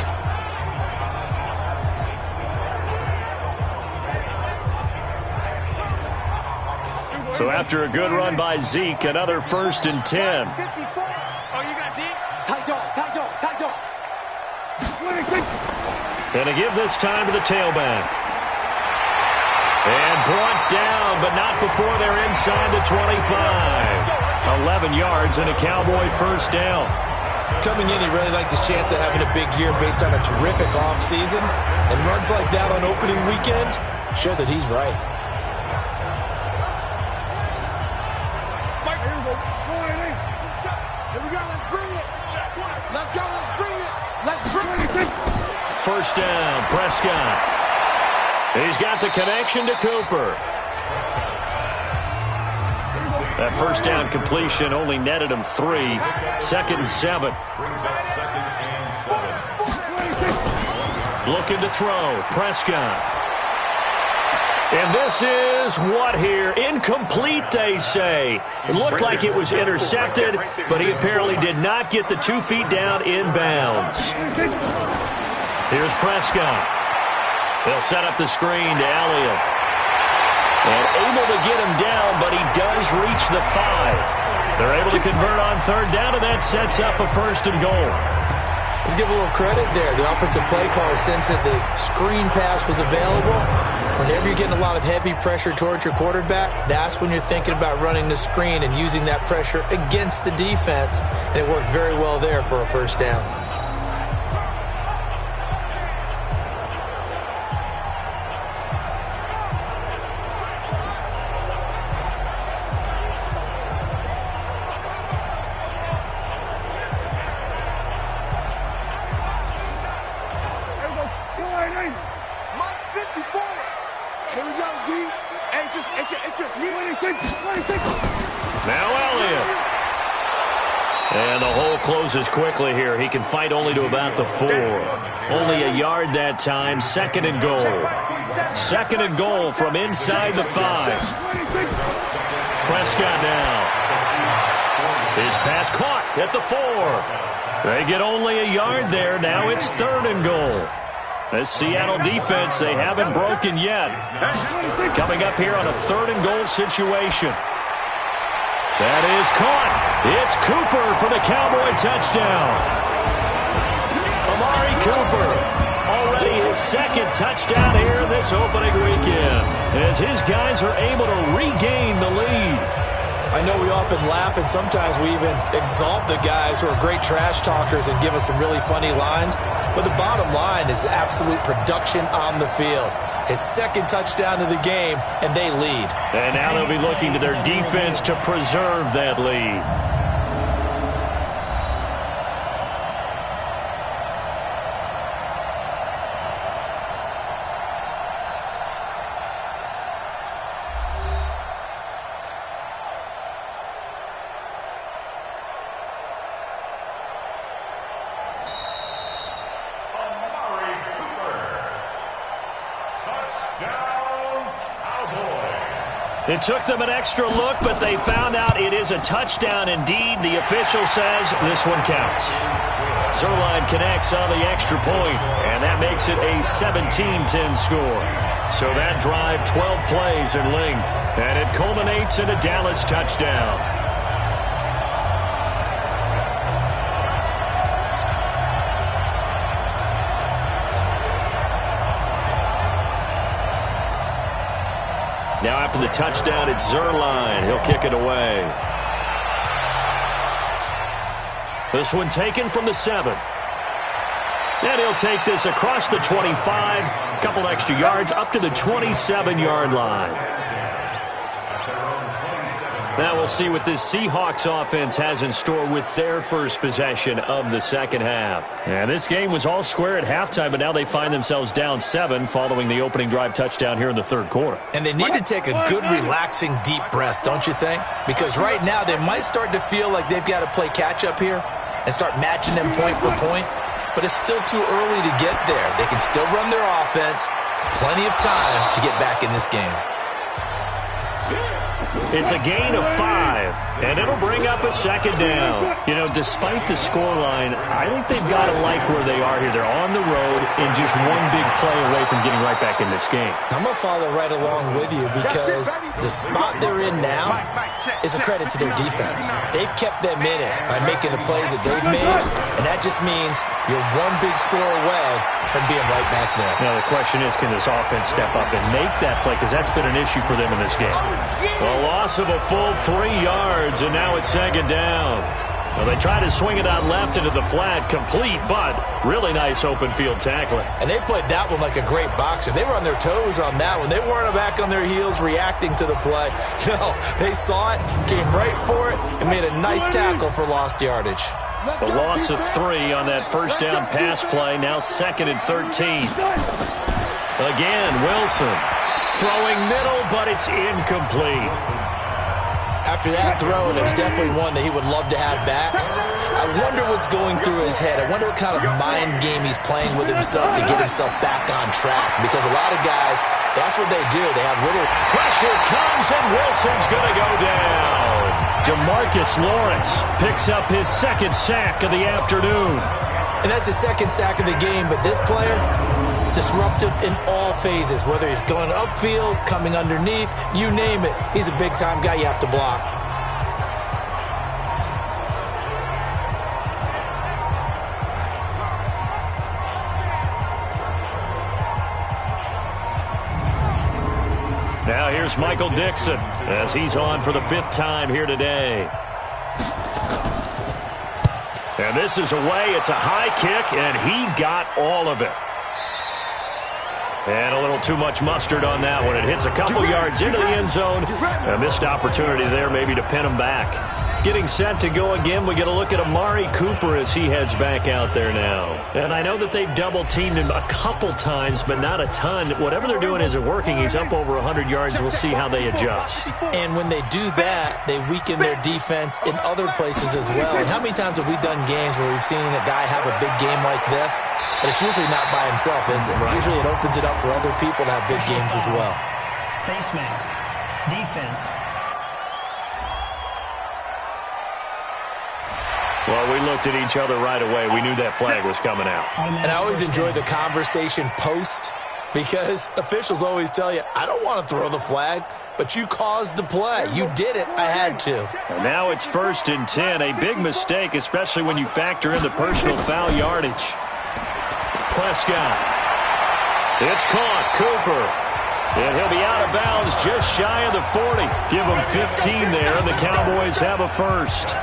So after a good run by Zeke, another 1st and 10. Oh, you got deep? Tight dog. And to give this time to the tailback. And brought down, but not before they're inside the 25. 11 yards and a Cowboy first down. Coming in, he really liked his chance of having a big year based on a terrific offseason. And runs like that on opening weekend show that he's right. Here we go. Let's bring it. First down, Prescott. He's got the connection to Cooper. That first down completion only netted him 3. 2nd and 7. Looking to throw. Prescott. And this is what here? Incomplete, they say. It looked like it was intercepted, but he apparently did not get the 2 feet down in bounds. Here's Prescott. They'll set up the screen to Elliott. And able to get him down, but he does reach the 5. They're able to convert on third down, and that sets up a first and goal. Let's give a little credit there. The offensive play caller sensed that the screen pass was available. Whenever you're getting a lot of heavy pressure towards your quarterback, that's when you're thinking about running the screen and using that pressure against the defense. And it worked very well there for a first down. Now Elliott. And the hole closes quickly here. He can fight only to about the 4. Only a yard that time. Second and goal. Second and goal from inside the 5. Prescott now. His pass caught at the 4. They get only a yard there. Now it's third and goal. This Seattle defense, they haven't broken yet. Coming up here on a third and goal situation. That is caught. It's Cooper for the Cowboy touchdown. Amari Cooper, already his second touchdown here this opening weekend, as his guys are able to regain the lead. I know we often laugh, and sometimes we even exalt the guys who are great trash talkers and give us some really funny lines. But the bottom line is absolute production on the field. His second touchdown of the game, and they lead. And now they'll be looking to their defense to preserve that lead. It took them an extra look, but they found out it is a touchdown indeed. The official says this one counts. Zerline connects on the extra point, and that makes it a 17-10 score. So that drive, 12 plays in length, and it culminates in a Dallas touchdown. Now after the touchdown, it's Zerline. He'll kick it away. This one taken from the 7. And he'll take this across the 25. A couple extra yards up to the 27-yard line. Now we'll see what this Seahawks offense has in store with their first possession of the second half. And this game was all square at halftime, but now they find themselves down 7 following the opening drive touchdown here in the third quarter. And they need to take a good, relaxing, deep breath, don't you think? Because right now they might start to feel like they've got to play catch-up here and start matching them point for point. But it's still too early to get there. They can still run their offense. Plenty of time to get back in this game. It's a gain of 5, and it'll bring up a second down. You know, despite the scoreline, I think they've got to like where they are here. They're on the road and just one big play away from getting right back in this game. I'm going to follow right along with you because the spot they're in now is a credit to their defense. They've kept them in it by making the plays that they've made, and that just means you're one big score away from being right back there. Now the question is, can this offense step up and make that play? Because that's been an issue for them in this game. A loss of a full 3 yards, and now it's second down. Well, they try to swing it out left into the flat, complete, but really nice open field tackling. And they played that one like a great boxer. They were on their toes on that one. They weren't back on their heels reacting to the play. No, they saw it, came right for it, and made a nice tackle for lost yardage. The loss of 3 on that first down pass play, now second and 13. Again, Wilson throwing middle, but it's incomplete. After that throw, it was definitely one that he would love to have back. I wonder what's going through his head. I wonder what kind of mind game he's playing with himself to get himself back on track. Because a lot of guys, that's what they do. They have little... Pressure comes, and Wilson's going to go down. DeMarcus Lawrence picks up his second sack of the afternoon. And that's the second sack of the game, but this player... disruptive in all phases, whether he's going upfield, coming underneath, you name it. He's a big-time guy you have to block. here's Michael Dixon as he's on for the 5th time here today. And this is away. It's a high kick, and he got all of it. And a little too much mustard on that one. It hits a couple yards into the end zone. A missed opportunity there maybe to pin him back. Getting set to go again, we get a look at Amari Cooper as he heads back out there now. And I know that they've double-teamed him a couple times, but not a ton. Whatever they're doing isn't working. He's up over 100 yards. We'll see how they adjust. And when they do that, they weaken their defense in other places as well. And how many times have we done games where we've seen a guy have a big game like this? But it's usually not by himself, is it? Right. Usually it opens it up for other people to have big games as well. Face mask. Defense. Well, we looked at each other right away. We knew that flag was coming out. And I always enjoy the conversation post because officials always tell you, I don't want to throw the flag, but you caused the play. You did it. I had to. And now it's 1st and 10. A big mistake, especially when you factor in the personal foul yardage. Prescott. It's caught. Cooper. And he'll be out of bounds just shy of the 40. Give him 15 there, and the Cowboys have a first.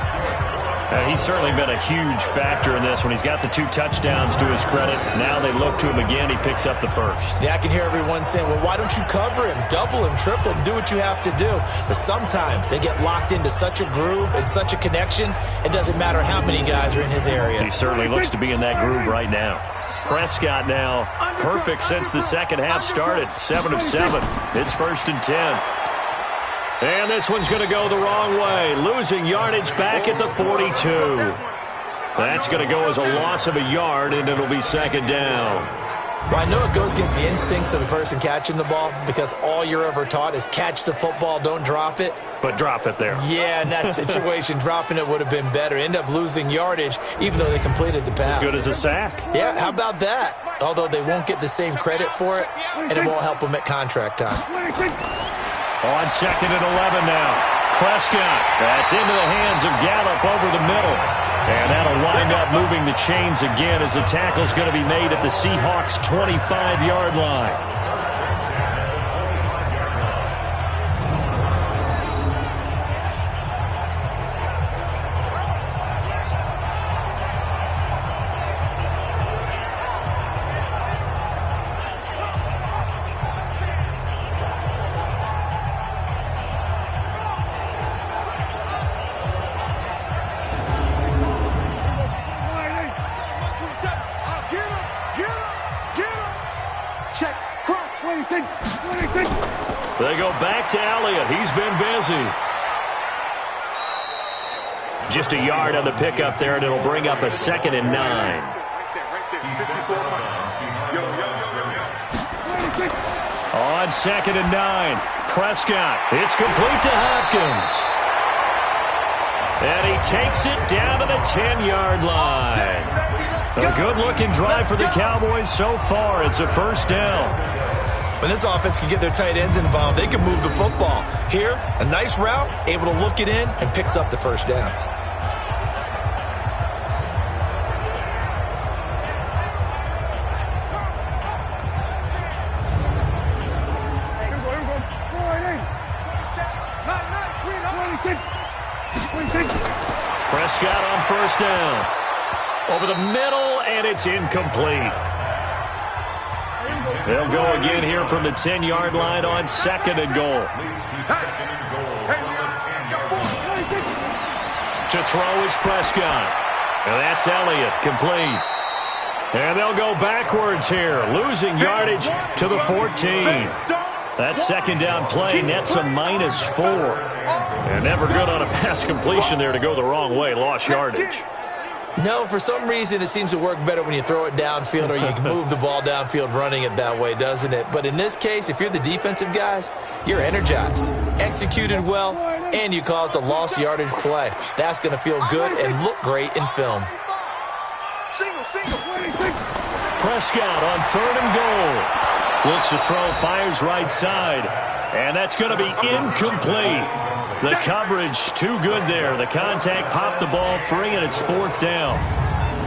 He's certainly been a huge factor in this when he's got the 2 touchdowns to his credit. Now they look to him again. He picks up the first. Yeah, I can hear everyone saying, well, why don't you cover him, double him, triple him, do what you have to do. But sometimes they get locked into such a groove and such a connection, it doesn't matter how many guys are in his area. He certainly looks to be in that groove right now. Prescott now perfect since the second half started. 7 of 7. It's 1st and 10. And this one's going to go the wrong way. Losing yardage back at the 42. That's going to go as a loss of a yard, and it'll be 2nd down. Well, I know it goes against the instincts of the person catching the ball because all you're ever taught is catch the football, don't drop it. But drop it there. Yeah, in that situation, dropping it would have been better. End up losing yardage, even though they completed the pass. As good as a sack. Yeah, how about that? Although they won't get the same credit for it, and it won't help them at contract time. On 2nd and 11 now. Prescott. That's into the hands of Gallup over the middle. And that'll wind up moving the chains again as the tackle's going to be made at the Seahawks' 25-yard line. They go back to Elliott. He's been busy. Just a yard on the pickup there, and it'll bring up a 2nd and 9. On 2nd and 9, Prescott. It's complete to Hopkins. And he takes it down to the 10-yard line. A good-looking drive for the Cowboys so far. It's a 1st down. When this offense can get their tight ends involved, they can move the football. Here, a nice route, able to look it in, and picks up the 1st down. Prescott on 1st down. Over the middle, and it's incomplete. They'll go again here from the 10-yard line on 2nd and goal. To throw is Prescott. And that's Elliott, complete. And they'll go backwards here, losing yardage to the 14. That 2nd down play nets a -4. And never good on a pass completion there to go the wrong way, lost yardage. No, for some reason it seems to work better when you throw it downfield or you can move the ball downfield running it that way, doesn't it? But in this case, if you're the defensive guys, you're energized, executed well, and you caused a lost yardage play. That's going to feel good and look great in film. Prescott on 3rd and goal. Looks to throw, fires right side. And that's going to be incomplete. The coverage too good there. The contact popped the ball free, and it's 4th down.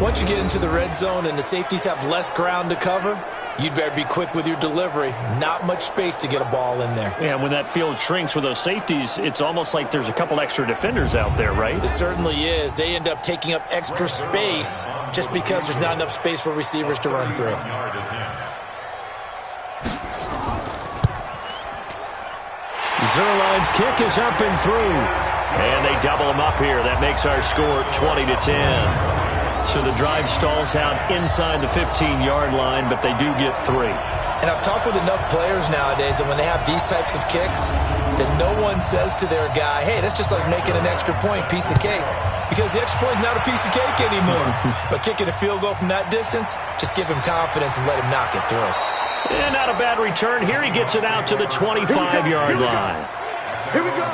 Once you get into the red zone and the safeties have less ground to cover, you'd better be quick with your delivery. Not much space to get a ball in there. Yeah, when that field shrinks with those safeties, it's almost like there's a couple extra defenders out there, right? It certainly is. They end up taking up extra space just because there's not enough space for receivers to run through. Zerline's kick is up and through. And they double him up here. That makes our score 20-10. So the drive stalls out inside the 15-yard line, but they do get 3. And I've talked with enough players nowadays that when they have these types of kicks, that no one says to their guy, hey, that's just like making an extra point, piece of cake. Because the extra point is not a piece of cake anymore. But kicking a field goal from that distance, just give him confidence and let him knock it through. And not a bad return. Here he gets it out to the 25-yard line. Here we go.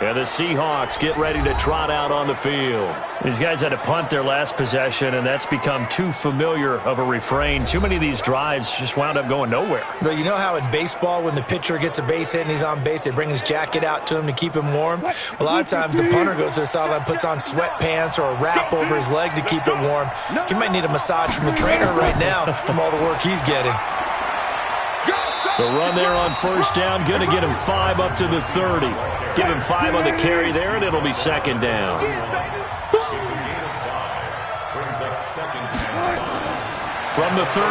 And the Seahawks get ready to trot out on the field. These guys had to punt their last possession, and that's become too familiar of a refrain. Too many of these drives just wound up going nowhere. But you know how in baseball, when the pitcher gets a base hit and he's on base, they bring his jacket out to him to keep him warm? A lot of times the punter goes to the sideline, puts on sweatpants or a wrap over his leg to keep it warm. He might need a massage from the trainer right now from all the work he's getting. The run there on first down, going to get him 5 up to the 30. Give him 5 on the carry there, and it'll be second down. From the 31,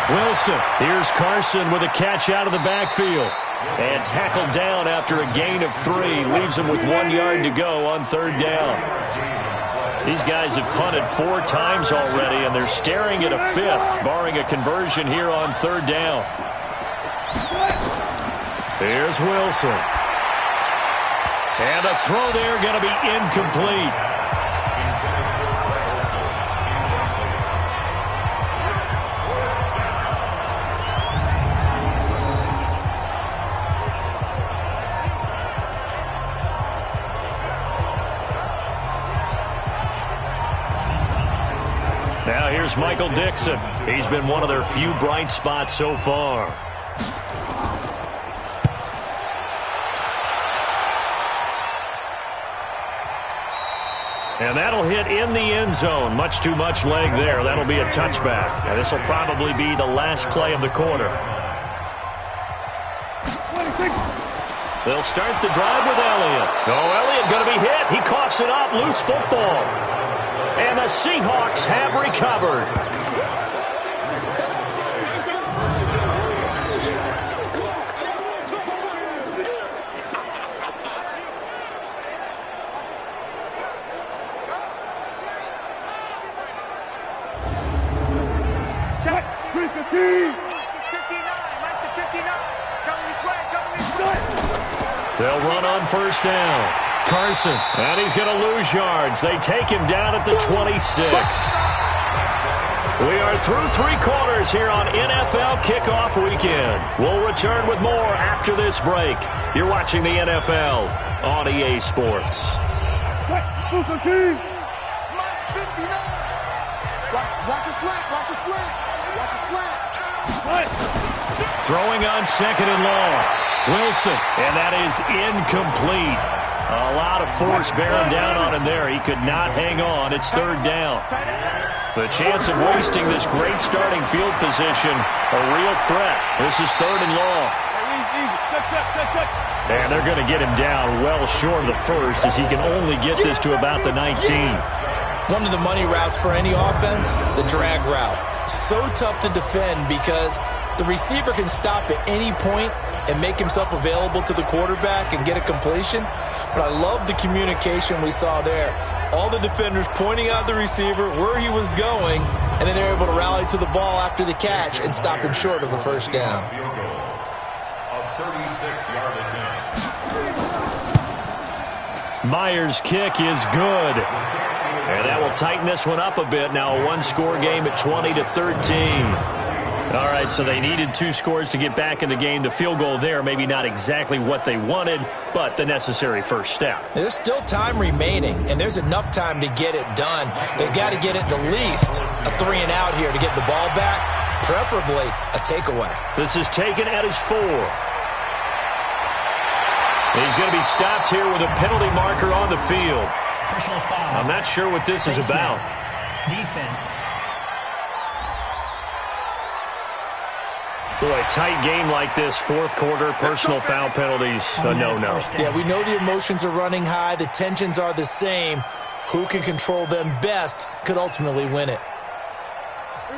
Wilson. Here's Carson with a catch out of the backfield. And tackled down after a gain of 3. Leaves him with 1 yard to go on third down. These guys have punted 4 times already, and they're staring at a 5th, barring a conversion here on third down. Here's Wilson. And the throw there going to be incomplete. Now here's Michael Dixon. He's been one of their few bright spots so far. And that'll hit in the end zone. Much too much leg there. That'll be a touchback. And this will probably be the last play of the quarter. They'll start the drive with Elliott. Oh, Elliott going to be hit. He coughs it up. Loose football. And the Seahawks have recovered. They'll run on first down. Carson. And he's going to lose yards. They take him down at the 26. We are through 3 quarters here on NFL Kickoff Weekend. We'll return with more after this break. You're watching the NFL on EA Sports. Watch a slant. Watch a slant. Watch a slant. Throwing on second and long. Wilson, and that is incomplete. A lot of force bearing down on him there. He could not hang on. It's third down. The chance of wasting this great starting field position, a real threat. This is third and long. And they're going to get him down well short of the first, as he can only get this to about the 19. One of the money routes for any offense, the drag route. So tough to defend because the receiver can stop at any point and make himself available to the quarterback and get a completion. But I love the communication we saw there. All the defenders pointing out the receiver, where he was going, and then they're able to rally to the ball after the catch and stop him short of a first down. Myers' kick is good. And that will tighten this one up a bit. Now a 1-score game at 20-13. All right, so they needed 2 scores to get back in the game. The field goal there, maybe not exactly what they wanted, but the necessary first step. There's still time remaining, and there's enough time to get it done. They've got to get it the least a 3 and out here to get the ball back, preferably a takeaway. This is taken at his 4. He's going to be stopped here with a penalty marker on the field. Personal foul. I'm not sure what this is about. Defense. Boy, a tight game like this, fourth quarter, personal foul penalties, a no-no. Yeah, we know the emotions are running high. The tensions are the same. Who can control them best could ultimately win it.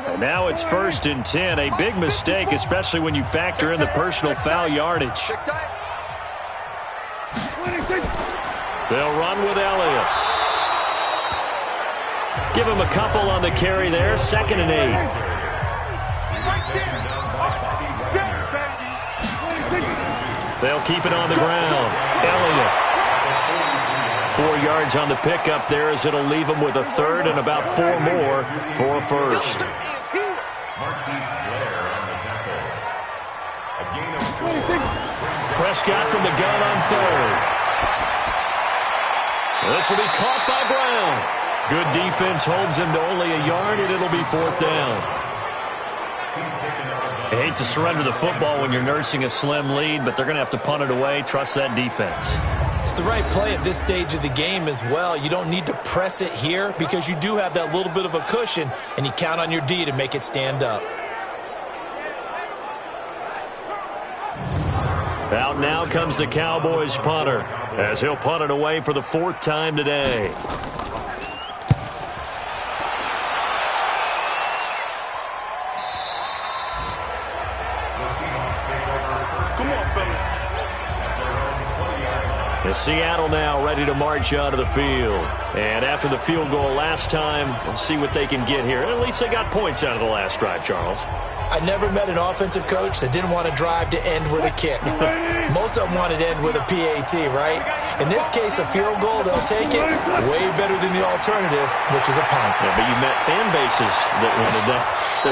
And now it's 1st and 10. A big mistake, especially when you factor in the personal foul yardage. They'll run with Elliott. Give him a couple on the carry there. 2nd and 8. They'll keep it on the ground. Elliott. 4 yards on the pickup there as it'll leave him with a third and about 4 more for a first. Prescott from the gun on third. This will be caught by Brown. Good defense holds him to only a yard, and it'll be 4th down. I hate to surrender the football when you're nursing a slim lead, but they're going to have to punt it away. Trust that defense. It's the right play at this stage of the game as well. You don't need to press it here because you do have that little bit of a cushion, and you count on your D to make it stand up. Out now comes the Cowboys punter as he'll punt it away for the 4th time today. And Seattle now ready to march out of the field. And after the field goal last time, we'll see what they can get here. At least they got points out of the last drive, Charles. I never met an offensive coach that didn't want to drive to end with a kick. Most of them wanted to end with a PAT, right? In this case, a field goal, they'll take it way better than the alternative, which is a punt. Yeah, but you met fan bases that wanted that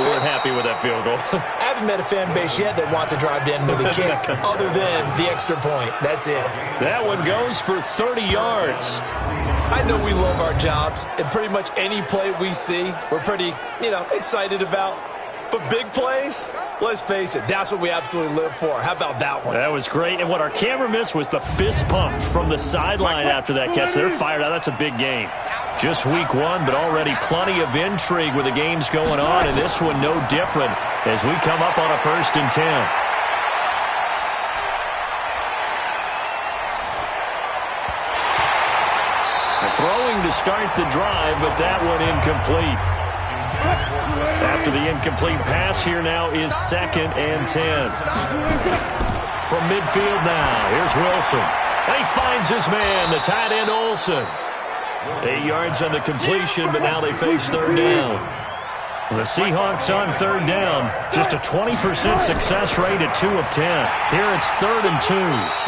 weren't happy with that field goal. I haven't met a fan base yet that wants to drive to end with a kick other than the extra point. That's it. That one goes for 30 yards. I know we love our jobs, and pretty much any play we see, we're pretty, excited about. But big plays, let's face it, that's what we absolutely live for. How about that one? That was great. And what our camera missed was the fist pump from the sideline after that catch. They're fired out. That's a big game. Just week 1, but already plenty of intrigue with the games going on. And this one no different as we come up on a 1st and 10. Throwing to start the drive, but that one incomplete. After the incomplete pass, here now is 2nd and 10. From midfield now, here's Wilson. And he finds his man, the tight end Olsen. 8 yards on the completion, but now they face 3rd down. The Seahawks on 3rd down, just a 20% success rate at 2 of 10. Here it's 3rd and 2.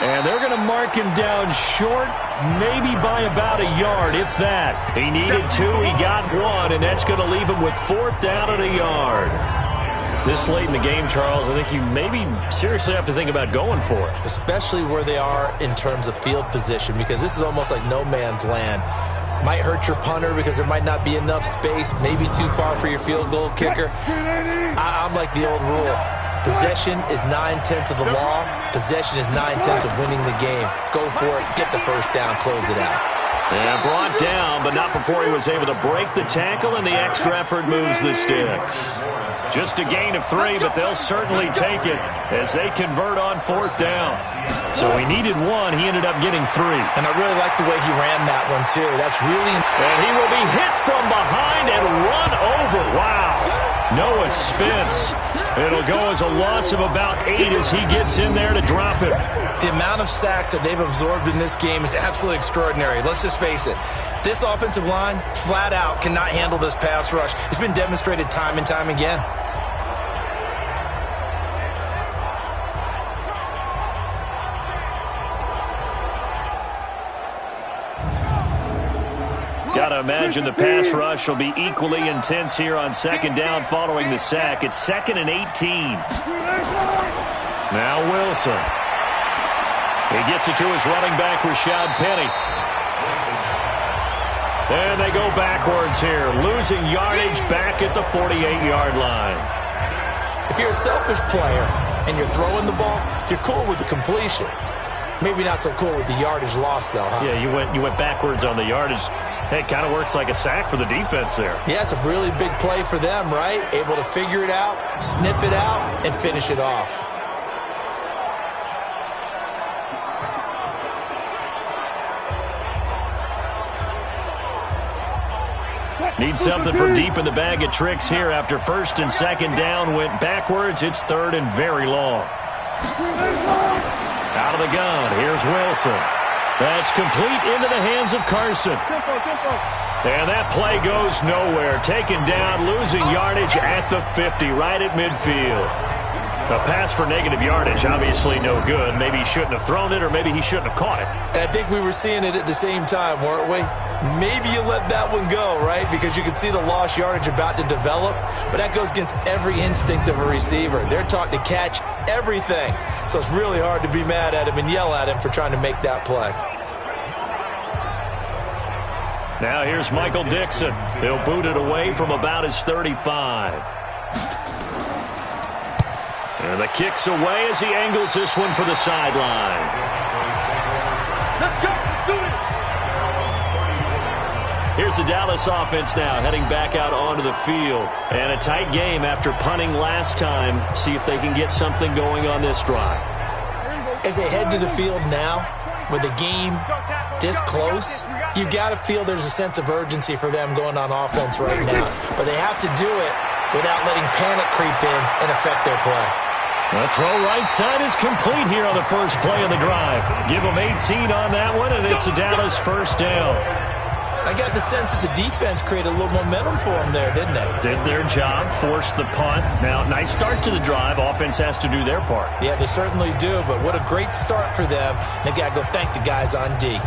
And they're going to mark him down short, maybe by about a yard, if that. He needed 2, he got 1, and that's going to leave him with 4th down at a yard. This late in the game, Charles, I think you maybe seriously have to think about going for it. Especially where they are in terms of field position, because this is almost like no man's land. Might hurt your punter because there might not be enough space, maybe too far for your field goal kicker. I'm like the old rule. Possession is 9/10 of the law. Possession is 9/10 of winning the game. Go for it, get the 1st down, close it out. And brought down, but not before he was able to break the tackle, and the extra effort moves the sticks. Just a gain of 3, but they'll certainly take it as they convert on 4th down. So he needed 1. He ended up getting 3. And I really like the way he ran that one, too. That's really... And he will be hit from behind and run over. Wow. Noah Spence. It'll go as a loss of about 8 as he gets in there to drop it. The amount of sacks that they've absorbed in this game is absolutely extraordinary. Let's just face it. This offensive line, flat out, cannot handle this pass rush. It's been demonstrated time and time again. Got to imagine the pass rush will be equally intense here on 2nd down following the sack. It's 2nd and 18. Now Wilson. He gets it to his running back, Rashad Penny. And they go backwards here, losing yardage back at the 48-yard line. If you're a selfish player and you're throwing the ball, you're cool with the completion. Maybe not so cool with the yardage loss, though, huh? Yeah, you went backwards on the yardage. Hey, it kind of works like a sack for the defense there. Yeah, it's a really big play for them, right? Able to figure it out, sniff it out, and finish it off. Need something for deep in the bag of tricks here after first and second down went backwards. It's third and very long. Out of the gun, here's Wilson. That's complete into the hands of Carson. And that play goes nowhere. Taken down, losing yardage at the 50, right at midfield. A pass for negative yardage, obviously no good. Maybe he shouldn't have thrown it, or maybe he shouldn't have caught it. And I think we were seeing it at the same time, weren't we? Maybe you let that one go, right? Because you can see the lost yardage about to develop. But that goes against every instinct of a receiver. They're taught to catch everything. So it's really hard to be mad at him and yell at him for trying to make that play. Now here's Michael Dixon. He'll boot it away from about his 35. And the kick's away as he angles this one for the sideline. Let's go. Let's do it. Here's the Dallas offense now heading back out onto the field. And a tight game after punting last time. See if they can get something going on this drive. As they head to the field now, with the game this close, you've got to feel there's a sense of urgency for them going on offense right now. But they have to do it without letting panic creep in and affect their play. The throw right side is complete here on the first play of the drive. Give them 18 on that one, and it's a Dallas first down. I got the sense that the defense created a little momentum for them there, didn't they? Did their job, forced the punt. Now, nice start to the drive. Offense has to do their part. Yeah, they certainly do, but what a great start for them. They've got to go thank the guys on D.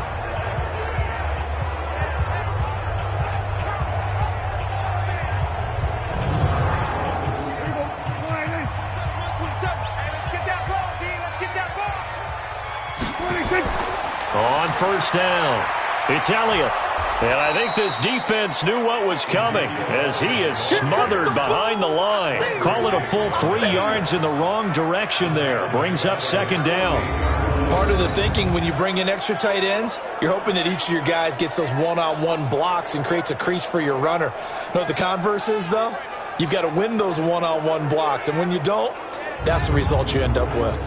On first down, it's Elliott. And I think this defense knew what was coming as he is smothered behind the line. Call it a full 3 yards in the wrong direction there. Brings up second down. Part of the thinking when you bring in extra tight ends, you're hoping that each of your guys gets those one-on-one blocks and creates a crease for your runner. You know what the converse is, though? You've got to win those one-on-one blocks, and when you don't, that's the result you end up with.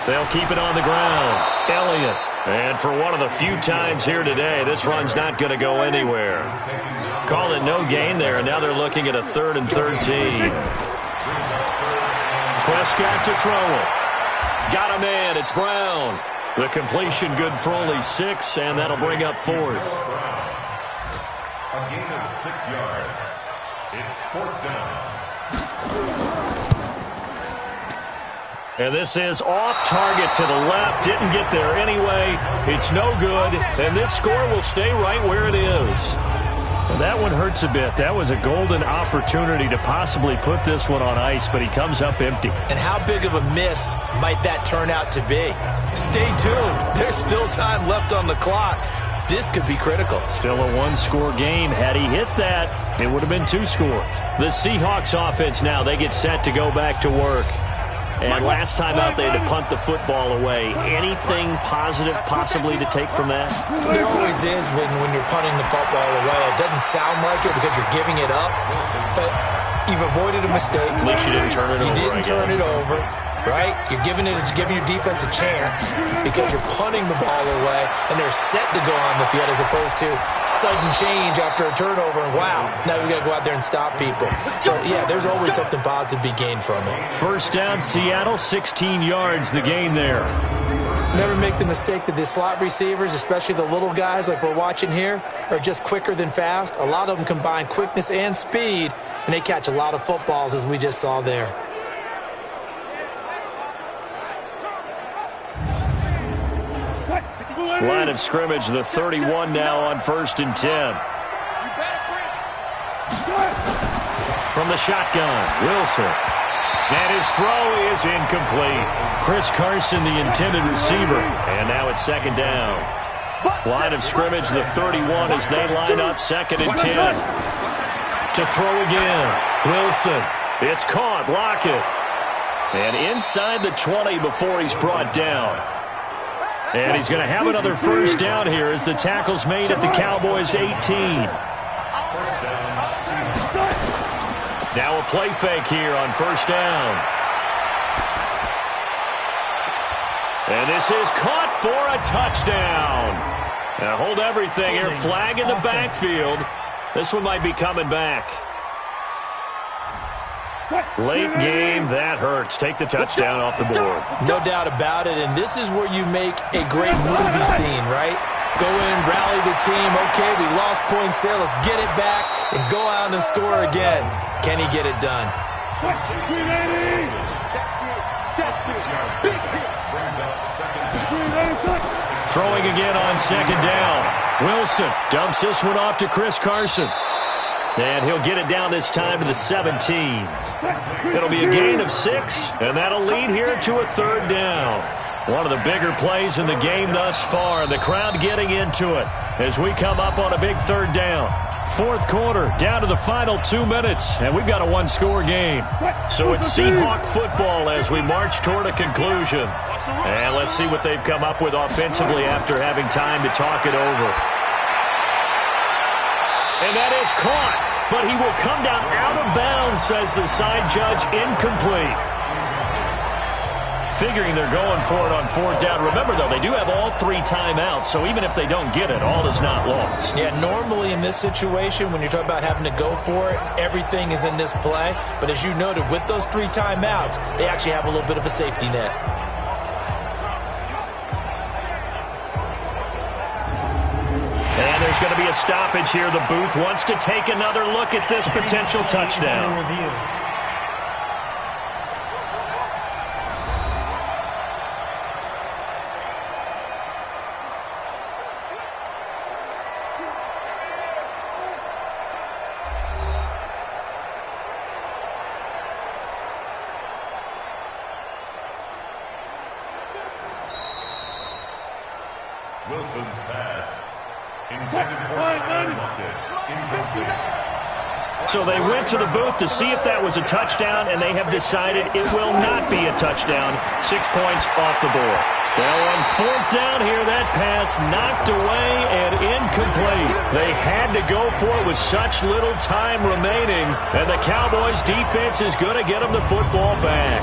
They'll keep it on the ground. Elliott. And for one of the few times here today, this run's not going to go anywhere. Call it no gain there, and now they're looking at a 3rd and 13. Prescott to throw it. Got him in. It's Brown. The completion good for only 6, and that'll bring up 4th. A gain of 6 yards. It's 4th down. And this is off target to the left. Didn't get there anyway. It's no good. And this score will stay right where it is. And that one hurts a bit. That was a golden opportunity to possibly put this one on ice, but he comes up empty. And how big of a miss might that turn out to be? Stay tuned. There's still time left on the clock. This could be critical. Still a 1-score game. Had he hit that, it would have been 2 scores. The Seahawks offense now, they get set to go back to work. And last time out, they had to punt the football away. Anything positive possibly to take from that? There always is when you're punting the football away. It doesn't sound like it because you're giving it up, but you've avoided a mistake. At least you didn't turn it over. You didn't turn it over, right? You're giving your defense a chance because you're punting the ball away, and they're set to go on the field as opposed to sudden change after a turnover. And wow, now we've got to go out there and stop people. So, yeah, there's always something positive to be gained from it. First down, Seattle, 16 yards, the gain there. Never make the mistake that the slot receivers, especially the little guys like we're watching here, are just quicker than fast. A lot of them combine quickness and speed, and they catch a lot of footballs, as we just saw there. Line of scrimmage, the 31 now on 1st and 10. From the shotgun, Wilson. And his throw is incomplete. Chris Carson, the intended receiver. And now it's 2nd down. Line of scrimmage, the 31 as they line up 2nd and 10. To throw again. Wilson. It's caught. Lockett. And inside the 20 before he's brought down. And he's going to have another first down here as the tackle's made at the Cowboys' 18. Now a play fake here on first down. And this is caught for a touchdown. Now hold everything here. Flag in the backfield. This one might be coming back. Late game, that hurts. Take the touchdown off the board. No doubt about it, and this is where you make a great movie scene, right? Go in, rally the team. Okay, we lost points there. Let's get it back and go out and score again. Can he get it done? Throwing again on second down. Wilson dumps this one off to Chris Carson. And he'll get it down this time to the 17. It'll be a gain of 6, and that'll lead here to a third down. One of the bigger plays in the game thus far. The crowd getting into it as we come up on a big third down. Fourth quarter, down to the final 2 minutes, and we've got a one-score game. So it's Seahawk football as we march toward a conclusion. And let's see what they've come up with offensively after having time to talk it over. And that is caught, but he will come down out of bounds, says the side judge, incomplete. Figuring they're going for it on fourth down. Remember, though, they do have all 3 timeouts, so even if they don't get it, all is not lost. Yeah, normally in this situation, when you're talking about having to go for it, everything is in this play. But as you noted, with those 3 timeouts, they actually have a little bit of a safety net. And there's going to be a stoppage here. The booth wants to take another look at this potential touchdown. Wilson's pass. Intended for Tyler Lockett. Incomplete. So they went to the booth to see if that was a touchdown, and they have decided it will not be a touchdown. 6 points off the board. Well, on fourth down here, that pass knocked away and incomplete. They had to go for it with such little time remaining, and the Cowboys' defense is going to get them the football back.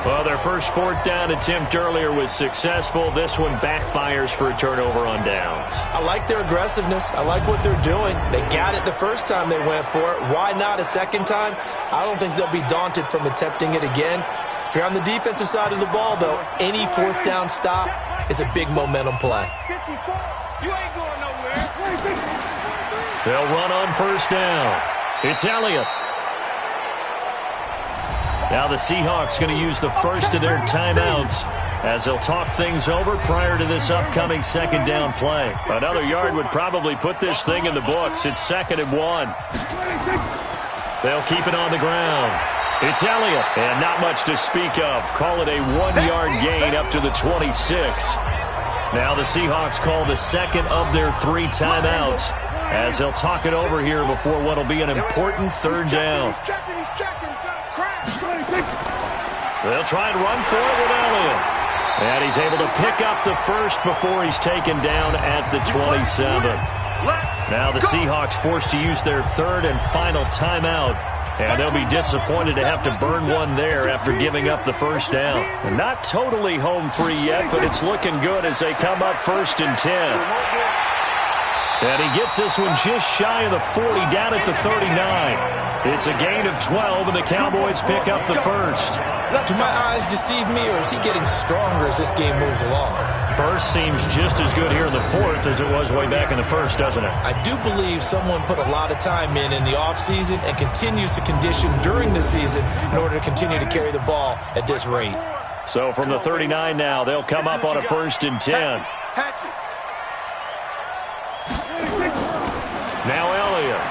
Well, their first fourth down attempt earlier was successful. This one backfires for a turnover on downs. I like their aggressiveness. I like what they're doing. They got it the first time they went for it. Why not a second time? I don't think they'll be daunted from attempting it again. If you're on the defensive side of the ball, though, any fourth down stop is a big momentum play. They'll run on first down. It's Elliott. Now the Seahawks going to use the first of their timeouts as they'll talk things over prior to this upcoming second down play. Another yard would probably put this thing in the books. It's 2nd and 1. They'll keep it on the ground. It's Elliott, and not much to speak of. Call it a 1-yard gain up to the 26. Now the Seahawks call the second of their 3 timeouts as they'll talk it over here before what will be an important third down. They'll try and run for it with Elliott. And he's able to pick up the first before he's taken down at the 27. Now the Seahawks forced to use their 3rd and final timeout. And they'll be disappointed to have to burn one there after giving up the first down. And not totally home free yet, but it's looking good as they come up 1st and 10. And he gets this one just shy of the 40 down at the 39. It's a gain of 12, and the Cowboys pick up the first. Do my eyes deceive me, or is he getting stronger as this game moves along? Burst seems just as good here in the 4th as it was way back in the 1st, doesn't it? I do believe someone put a lot of time in the offseason and continues to condition during the season in order to continue to carry the ball at this rate. So from the 39 now, they'll come up on a 1st and 10. Now Elliott.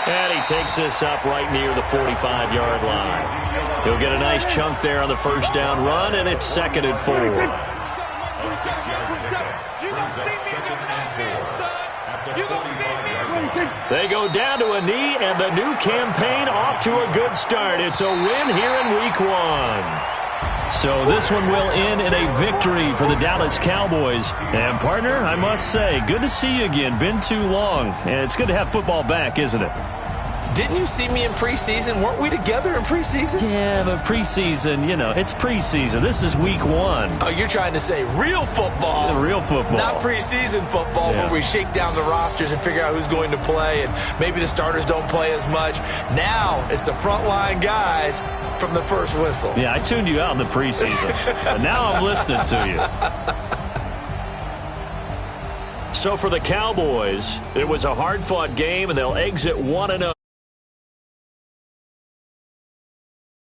And he takes this up right near the 45-yard line. He'll get a nice chunk there on the first down run, and it's 2nd and 4. A 6-yard pickup brings up 2nd and 4 at the 45-yard line. They go down to a knee, and the new campaign off to a good start. It's a win here in Week 1. So this one will end in a victory for the Dallas Cowboys. And, partner, I must say, good to see you again. Been too long. And it's good to have football back, isn't it? Didn't you see me in preseason? Weren't we together in preseason? Yeah, but preseason, it's preseason. This is Week 1. Oh, you're trying to say real football. Real football. Not preseason football where we shake down the rosters and figure out who's going to play, and maybe the starters don't play as much. Now it's the frontline guys from the first whistle. Yeah, I tuned you out in the preseason. But now I'm listening to you. So for the Cowboys, it was a hard-fought game, and they'll exit 1-0.